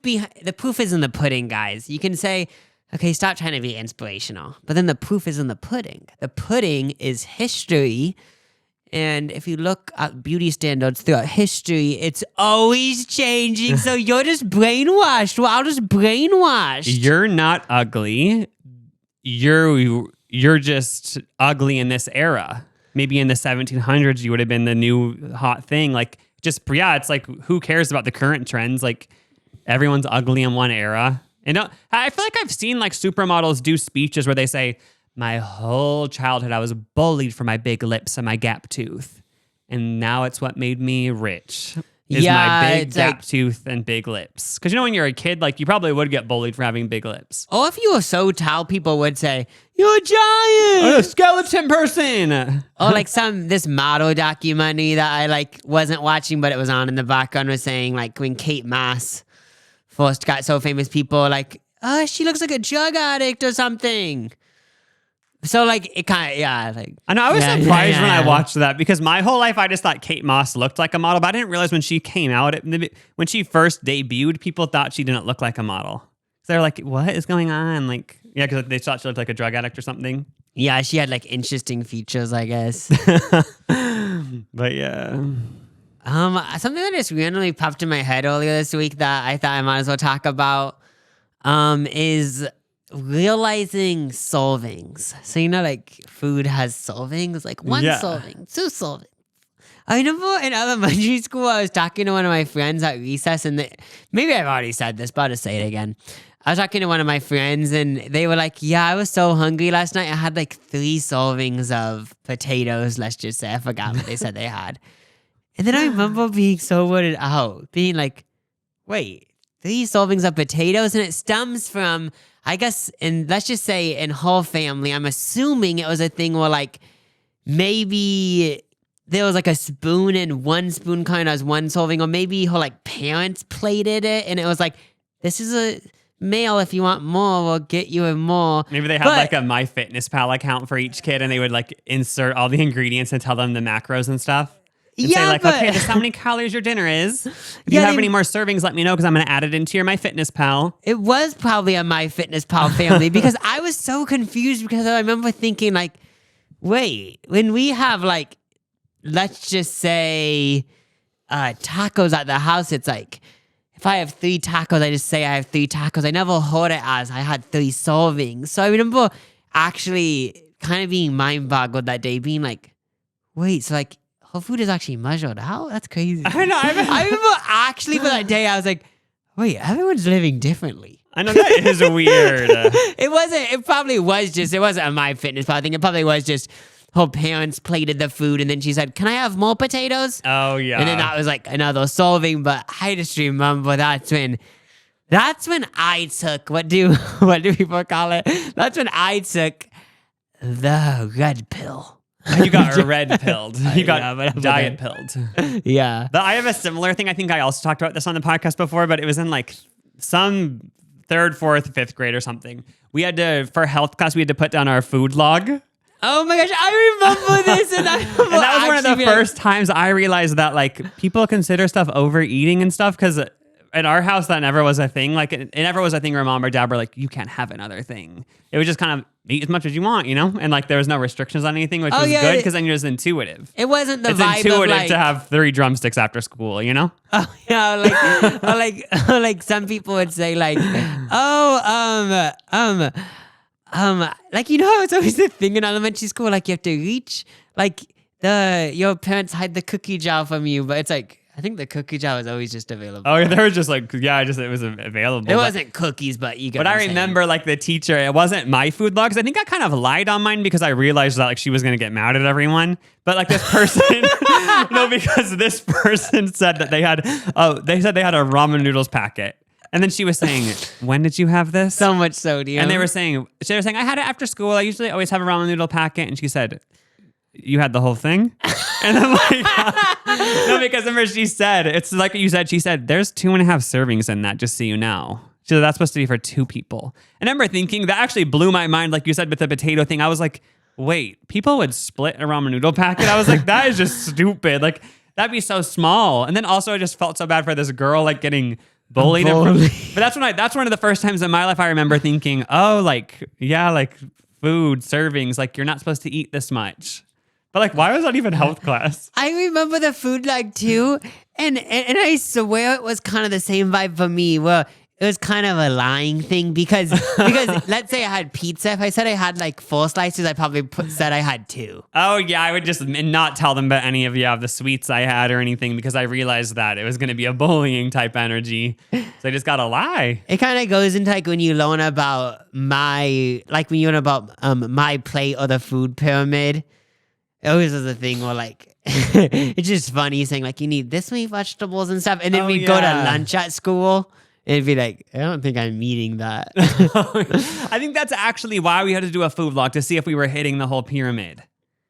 is in the pudding, guys. You can say, okay, stop trying to be inspirational. But then the proof is in the pudding. The pudding is history. And if you look at beauty standards throughout history, it's always changing. So you're just brainwashed. Well, I'm just brainwashed. You're not ugly. You're just ugly in this era. Maybe in the 1700s, you would have been the new hot thing. Like, it's like, who cares about the current trends? Like, everyone's ugly in one era. And I feel like I've seen like supermodels do speeches where they say, my whole childhood, I was bullied for my big lips and my gap tooth. And now it's what made me rich. My big gap tooth and big lips. Because when you're a kid, like you probably would get bullied for having big lips. Or if you were so tall, people would say, you're a giant! I'm a skeleton person! Or like this model documentary that I like wasn't watching, but it was on in the background, was saying like when Kate Moss first got so famous, people were like, oh, she looks like a drug addict or something. So like it kind of like I know I was surprised when I watched that, because my whole life I just thought Kate Moss looked like a model, but I didn't realize when she came out when she first debuted, people thought she didn't look like a model. So they're like, what is going on? Like, yeah, because they thought she looked like a drug addict or something. Yeah, she had like interesting features, I guess. But yeah. Something that just randomly popped in my head earlier this week that I thought I might as well talk about is realizing solvings. So like food has solvings, like 1 solving, 2 solvings. I remember in elementary school, I was talking to one of my friends at recess, and maybe I've already said this, but I'll just say it again. I was talking to one of my friends, and they were like, yeah, I was so hungry last night. I had like 3 servings of potatoes, let's just say. I forgot what they said they had. And then I remember being so weirded out, being like, wait, 3 servings of potatoes? And it stems from, I guess, and let's just say in her family, I'm assuming it was a thing where like maybe there was like a spoon and 1 spoon kind of as 1 serving, or maybe her like parents plated it and it was like, this is a meal, if you want more, we'll get you a more. Maybe they had like a MyFitnessPal account for each kid, and they would like insert all the ingredients and tell them the macros and stuff. and Yeah, say like, but- okay, this is how many calories your dinner is. If you Yeah, have they- any more servings, let me know because I'm going to add it into your MyFitnessPal. It was probably a MyFitnessPal family because I was so confused because I remember thinking like, wait, when we have like, let's just say tacos at the house, it's like, if I have 3 tacos, I just say I have 3 tacos. I never heard it as I had 3 servings. So I remember actually kind of being mind boggled that day, being like, wait, so like her food is actually measured out? That's crazy. I know. I remember actually for that day, I was like, wait, everyone's living differently. I know that is weird. It probably was just, it wasn't a MyFitnessPal thing. It probably was just her parents plated the food and then she said, can I have more potatoes? Oh, yeah. And then that was like another solving, but I just remember that's when I took, what do people call it? That's when I took the red pill. You got red pilled. You got Yeah, but I'm diet okay. pilled. Yeah. But I have a similar thing. I think I also talked about this on the podcast before, but it was in like some 3rd, 4th, 5th grade or something. We had to, for health class, we had to put down our food log. Oh my gosh, I remember this. And And that was one of the first times I realized that like people consider stuff overeating and stuff because in our house that never was a thing. Like it never was a thing where mom or dad were like, you can't have another thing. It was just kind of eat as much as you want, you know? And like there was no restrictions on anything, which was good because then you're just intuitive. It wasn't the It's vibe intuitive of like, to have 3 drumsticks after school, you know? oh yeah, like some people would say like, like you know, how it's always the thing in elementary school, like you have to reach, like your parents hide the cookie jar from you, but it's like I think the cookie jar was always just available. Oh, there was just like, it was available. It wasn't cookies, but you get. But what I I'm saying. remember like the teacher, it wasn't my food log, because I think I kind of lied on mine because I realized that like she was going to get mad at everyone. But like this person, no, because this person said that they said they had a ramen noodles packet. And then she was saying, when did you have this? So much sodium. And they were saying, I had it after school. I usually always have a ramen noodle packet. And she said, you had the whole thing? And I'm like, no, because remember she said, it's like what you said. She said, there's 2.5 servings in that, just so you know. She said, that's supposed to be for 2 people. And I remember thinking, that actually blew my mind. Like you said with the potato thing, I was like, wait, people would split a ramen noodle packet? I was like, that is just stupid. Like, that'd be so small. And then also I just felt so bad for this girl, like getting bullied. But that's one of the first times in my life I remember thinking, oh, like, yeah, like food servings, like you're not supposed to eat this much. But like, why was that even health class? I remember the food log too, and I swear it was kind of the same vibe for me. Where it was kind of a lying thing because let's say I had pizza. If I said I had like 4 slices, I probably said I had 2. Oh yeah, I would just not tell them about any of the sweets I had or anything because I realized that it was going to be a bullying type energy. So I just gotta lie. It kind of goes into like when you learn about my plate or the food pyramid. It always is a thing where like it's just funny saying like you need this many vegetables and stuff, and then we go to lunch at school. It'd be like, I don't think I'm meeting that. I think that's actually why we had to do a food vlog to see if we were hitting the whole pyramid.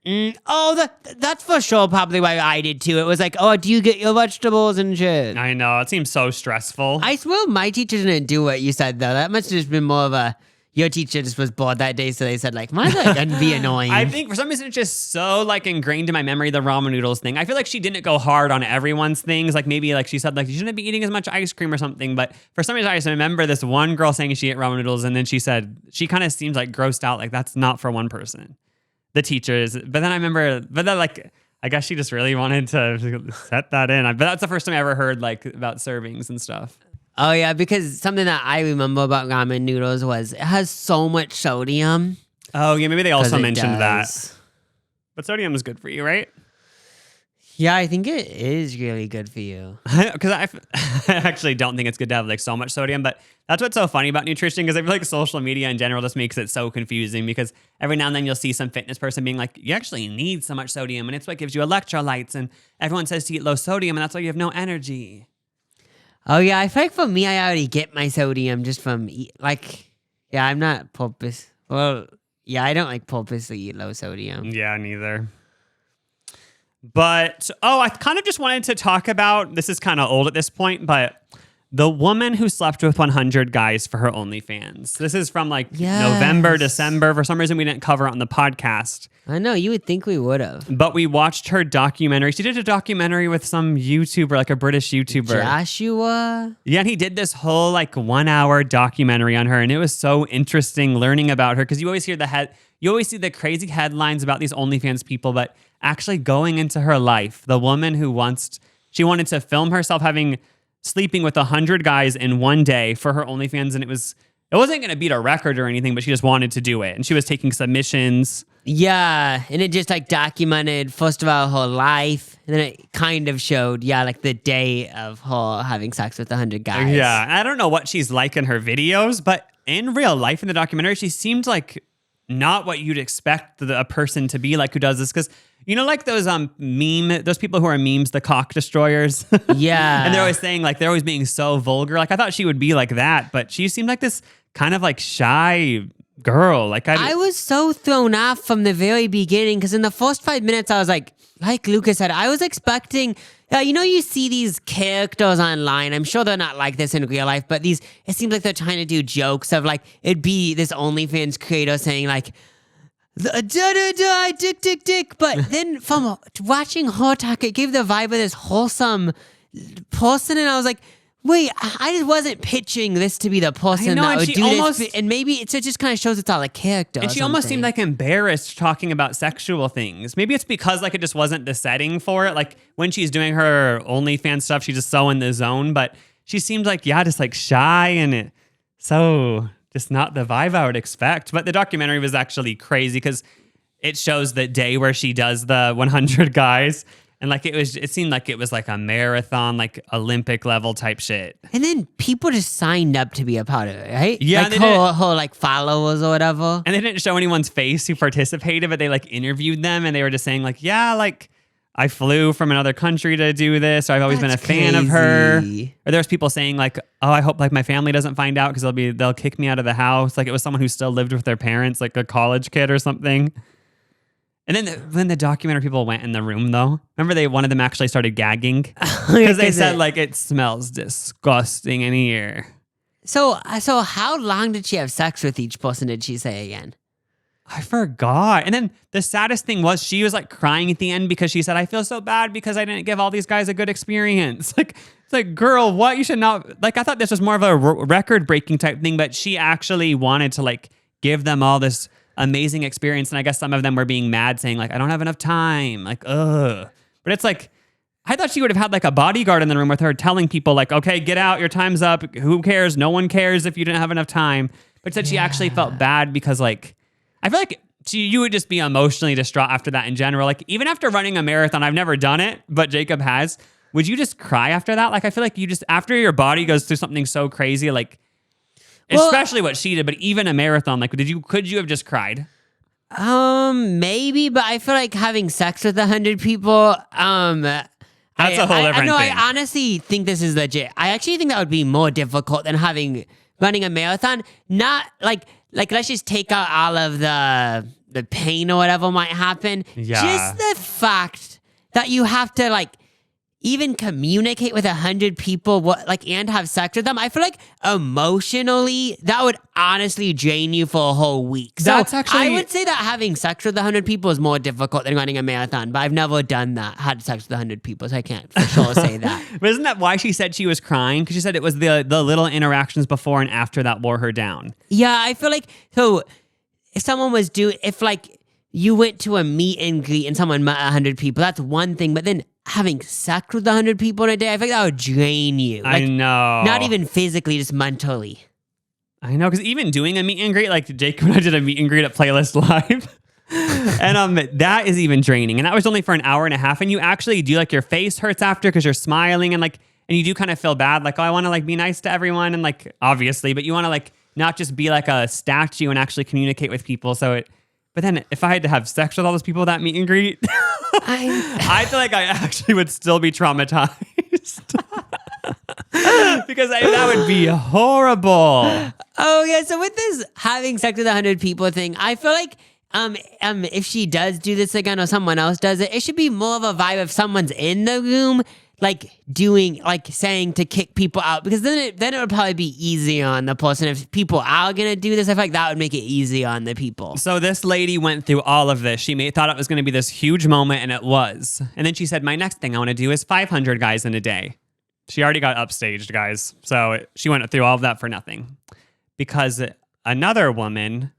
That's for sure probably why I did too. It was like, oh, do you get your vegetables and shit? I know, it seems so stressful. I swear my teacher didn't do what you said though. That must have just been more of a, your teacher just was bored that day, so they said like, mine's like, and be annoying. I think for some reason it's just so like ingrained in my memory, the ramen noodles thing. I feel like she didn't go hard on everyone's things. Like maybe like she said like you shouldn't be eating as much ice cream or something. But for some reason I just remember this one girl saying she ate ramen noodles, and then she said she kind of seems like grossed out. Like that's not for one person. The teachers. But then I remember, like I guess she just really wanted to set that in. But that's the first time I ever heard like about servings and stuff. Oh yeah, because something that I remember about ramen noodles was it has so much sodium. Oh yeah, maybe they also mentioned that. Does. But sodium is good for you, right? Yeah, I think it is really good for you. Because I actually don't think it's good to have like so much sodium, but that's what's so funny about nutrition, because I feel like social media in general just makes it so confusing, because every now and then you'll see some fitness person being like, you actually need so much sodium and it's what gives you electrolytes, and everyone says to eat low sodium and that's why you have no energy. Oh yeah, I feel like for me, I already get my sodium just from I'm not purpose. Well, yeah, I don't like purposely eat low sodium. Yeah, neither. But, I kind of just wanted to talk about, this is kind of old at this point, but the woman who slept with 100 guys for her OnlyFans. This is from like November, December. For some reason, we didn't cover it on the podcast. I know, you would think we would have. But we watched her documentary. She did a documentary with some YouTuber, like a British YouTuber. Joshua? Yeah, and he did this whole like 1 hour documentary on her. And it was so interesting learning about her because you always hear you always see the crazy headlines about these OnlyFans people, but actually going into her life, the woman who she wanted to film herself sleeping with 100 guys in one day for her OnlyFans, and it wasn't going to beat a record or anything, but she just wanted to do it, and she was taking submissions. Yeah, and it just like documented first of all her life, and then it kind of showed like the day of her having sex with 100 guys. Yeah, I don't know what she's like in her videos, but in real life in the documentary, she seemed like not what you'd expect a person to be like who does this, because you know, like those those people who are memes, the cock destroyers. Yeah. And they're always saying like, they're always being so vulgar. Like I thought she would be like that, but she seemed like this kind of like shy girl. Like I was so thrown off from the very beginning because in the first 5 minutes I was like Lucas said, I was expecting, you see these characters online. I'm sure they're not like this in real life, but it seems like they're trying to do jokes of like, it'd be this OnlyFans creator saying like, dick. But then from watching her talk, it gave the vibe of this wholesome person, and I was like, wait, I just wasn't picturing this to be the person that would do this. And maybe it just kind of shows it's all a character. And she almost seemed like embarrassed talking about sexual things. Maybe it's because like it just wasn't the setting for it. Like when she's doing her OnlyFans stuff, she's just so in the zone. But she seemed like, just like shy and so just not the vibe I would expect. But the documentary was actually crazy because it shows the day where she does the 100 guys. And like it seemed like it was like a marathon, like Olympic level type shit. And then people just signed up to be a part of it, right? Yeah. Like her like followers or whatever. And they didn't show anyone's face who participated, but they like interviewed them and they were just saying like, yeah, like I flew from another country to do this. Or I've always been a fan of her. Or there's people saying like, oh, I hope like my family doesn't find out because they'll kick me out of the house. Like it was someone who still lived with their parents, like a college kid or something. And then when the documentary people went in the room, though, remember one of them actually started gagging because they said like it smells disgusting in here. So how long did she have sex with each person? Did she say again? I forgot. And then the saddest thing was she was like crying at the end because she said, I feel so bad because I didn't give all these guys a good experience. Like, it's like, girl, what? You should not. Like, I thought this was more of a record breaking type thing, but she actually wanted to like give them all this amazing experience. And I guess some of them were being mad saying like, I don't have enough time. Like, ugh. But it's like, I thought she would have had like a bodyguard in the room with her telling people like, okay, get out. Your time's up. Who cares? No one cares if you didn't have enough time. But said she actually felt bad because like, I feel like you would just be emotionally distraught after that in general. Like even after running a marathon, I've never done it, but Jacob has. Would you just cry after that? Like I feel like you just, after your body goes through something so crazy, like especially what she did, but even a marathon, like could you have just cried? Maybe, but I feel like having sex with 100 people, that's a whole different thing. I honestly think this is legit. I actually think that would be more difficult than running a marathon. Not like let's just take out all of the pain or whatever might happen. Yeah. Just the fact that you have to like even communicate with 100 people and have sex with them. I feel like emotionally that would honestly drain you for a whole week. So I would say that having sex with 100 people is more difficult than running a marathon, but I've never done that, had sex with 100 people, so I can't for sure say that. But isn't that why she said she was crying? Because she said it was the little interactions before and after that wore her down. Yeah, I feel like, so if someone was if like you went to a meet and greet and someone met 100 people, that's one thing, but then having sex with 100 people in a day, I think that would drain you. Like, I know. Not even physically, just mentally. I know, because even doing a meet and greet, like Jacob and I did a meet and greet at Playlist Live. And that is even draining. And that was only for an hour and a half. And you actually do, like, your face hurts after because you're smiling and you do kind of feel bad. Like, oh, I want to like be nice to everyone. And like, obviously, but you want to like not just be like a statue and actually communicate with people. But then if I had to have sex with all those people that meet and greet, I feel like I actually would still be traumatized. Because that would be horrible. Oh, yeah. So with this having sex with 100 people thing, I feel like if she does do this again or someone else does it, it should be more of a vibe if someone's in the room. like saying to kick people out, because then it would probably be easy on the person. If people are gonna do this, I feel like that would make it easy on the people. So this lady went through all of this. She thought it was going to be this huge moment, and it was. And then she said, my next thing I want to do is 500 guys in a day. She already got upstaged, guys. So she went through all of that for nothing. Because another woman,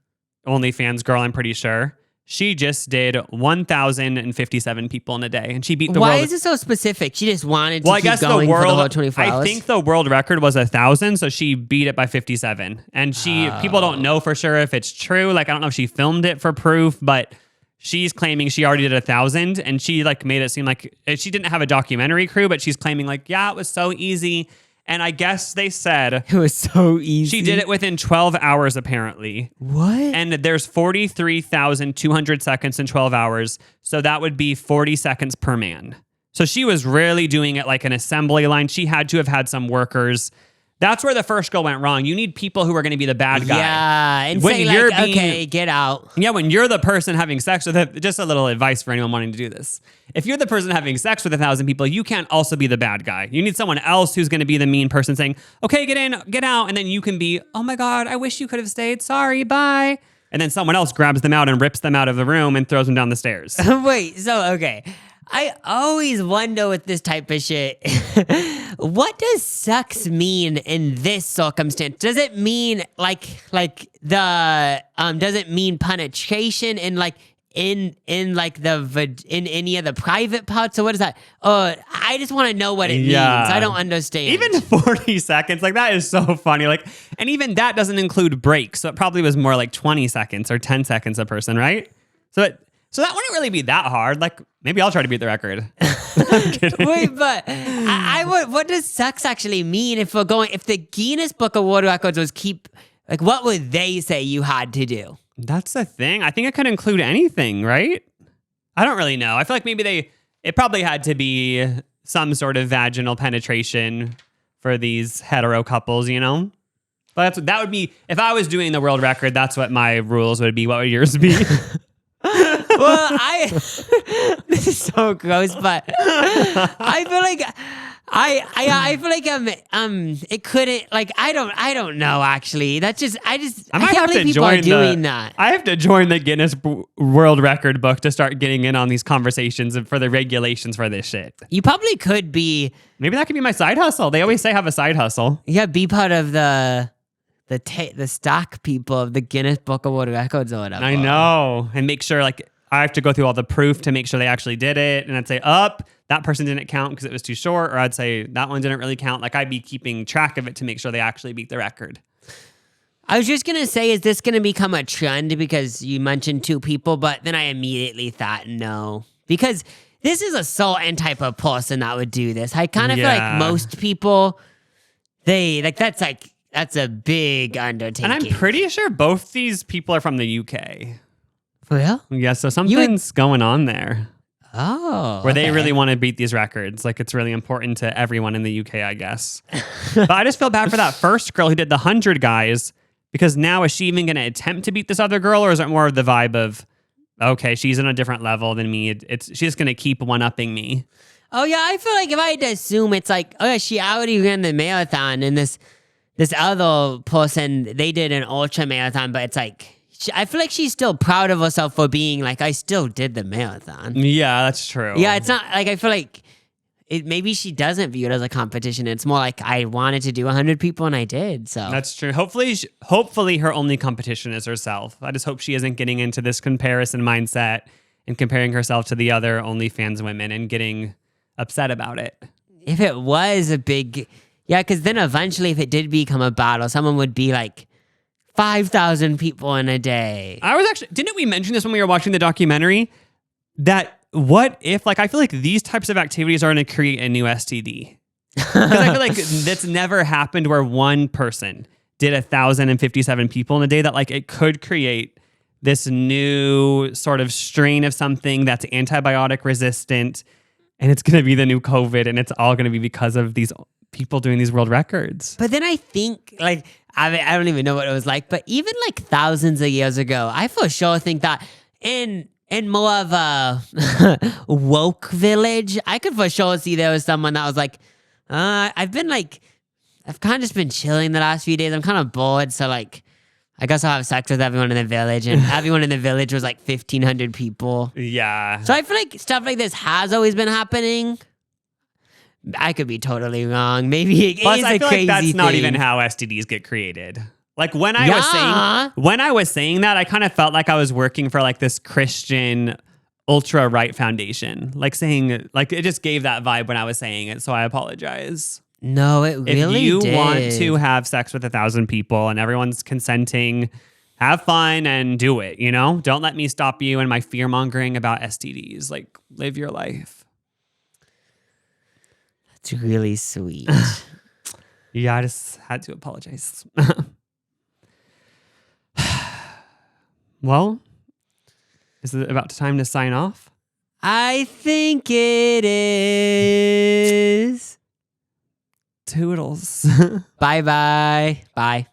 OnlyFans girl, I'm pretty sure, she just did 1,057 people in a day, and she beat the world. Why is it so specific? She just wanted to I keep guess going the world, for the whole 24 hours? I think the world record was 1,000, so she beat it by 57. And people don't know for sure if it's true. Like, I don't know if she filmed it for proof, but she's claiming she already did 1,000, and she like made it seem like she didn't have a documentary crew, but she's claiming like, yeah, it was so easy. And I guess they said it was so easy. She did it within 12 hours, apparently. What? And there's 43,200 seconds in 12 hours. So that would be 40 seconds per man. So she was really doing it like an assembly line. She had to have had some workers. That's where the first girl went wrong. You need people who are going to be the bad guy. Yeah, and when say you're like, okay, get out. Yeah, when you're the person having sex with it, just a little advice for anyone wanting to do this. If you're the person having sex with 1,000 people, you can't also be the bad guy. You need someone else who's going to be the mean person saying, okay, get in, get out. And then you can be, oh my God, I wish you could have stayed. Sorry, bye. And then someone else grabs them out and rips them out of the room and throws them down the stairs. Wait, so, okay. I always wonder with this type of shit, what does sex mean in this circumstance? Does it mean does it mean penetration in in any of the private parts? So what is that? I just want to know what it means. I don't understand. Even 40 seconds, like that is so funny. Like, and even that doesn't include breaks. So it probably was more like 20 seconds or 10 seconds a person, right? So that wouldn't really be that hard. Like, maybe I'll try to beat the record. I'm kidding. Wait, but what does sex actually mean if the Guinness Book of World Records what would they say you had to do? That's the thing. I think it could include anything, right? I don't really know. I feel like maybe it probably had to be some sort of vaginal penetration for these hetero couples, you know? But that would be, if I was doing the world record, that's what my rules would be. What would yours be? Well, this is so gross, but I feel like I feel like it couldn't, like, I don't know actually. That's just I can't believe people are doing that. I have to join the Guinness World Record book to start getting in on these conversations and for the regulations for this shit. You probably could be. Maybe that could be my side hustle. They always say have a side hustle. Yeah, be part of the stock people of the Guinness Book of World Records or whatever. I know, and make sure like I have to go through all the proof to make sure they actually did it, and I'd say that person didn't count because it was too short, or I'd say that one didn't really count. Like, I'd be keeping track of it to make sure they actually beat the record. I was just going to say, is this going to become a trend because you mentioned two people, but then I immediately thought no. Because this is a certain type of person that would do this. I kind of feel like most people, that's a big undertaking. And I'm pretty sure both these people are from the UK. For real? Yeah, so something's going on there. Oh. Where they really want to beat these records. Like, it's really important to everyone in the UK, I guess. But I just feel bad for that first girl who did the 100 guys, because now is she even going to attempt to beat this other girl, or is it more of the vibe of, okay, she's on a different level than me. She's just going to keep one-upping me. Oh, yeah, I feel like if I had to assume, it's like, oh, yeah, she already ran the marathon, and this other person, they did an ultra marathon, but it's like, I feel like she's still proud of herself for being like, I still did the marathon. Yeah, that's true. Yeah, it's not like, I feel like maybe she doesn't view it as a competition. It's more like, I wanted to do 100 people and I did. So that's true. Hopefully her only competition is herself. I just hope she isn't getting into this comparison mindset and comparing herself to the other OnlyFans women and getting upset about it. If it was a big, because then eventually if it did become a battle, someone would be like, 5,000 people in a day. Didn't we mention this when we were watching the documentary? That what if, like, I feel like these types of activities are going to create a new STD. Because I feel like that's never happened where one person did 1,057 people in a day, that like it could create this new sort of strain of something that's antibiotic resistant, and it's going to be the new COVID, and it's all going to be because of these people doing these world records. But then I think, like, I don't even know what it was like, but even like thousands of years ago, I for sure think that in in more of a woke village, I could for sure see there was someone that was like, I've kind of just been chilling the last few days. I'm kind of bored, so like, I guess I'll have sex with everyone in the village, and everyone in the village was like 1,500 people. Yeah. So I feel like stuff like this has always been happening. I could be totally wrong. Maybe it Plus, is I a feel crazy like that's not thing. even how STDs get created. Like when I was saying that, I kind of felt like I was working for like this Christian ultra right foundation. Like saying, like it just gave that vibe when I was saying it. So I apologize. No, it really If you did. want to have sex with 1,000 people and everyone's consenting, have fun and do it, you know? Don't let me stop you in my fear mongering about STDs. Like, live your life. That's really sweet. Yeah, I just had to apologize. Well, is it about time to sign off? I think it is. Toodles. Bye-bye. Bye.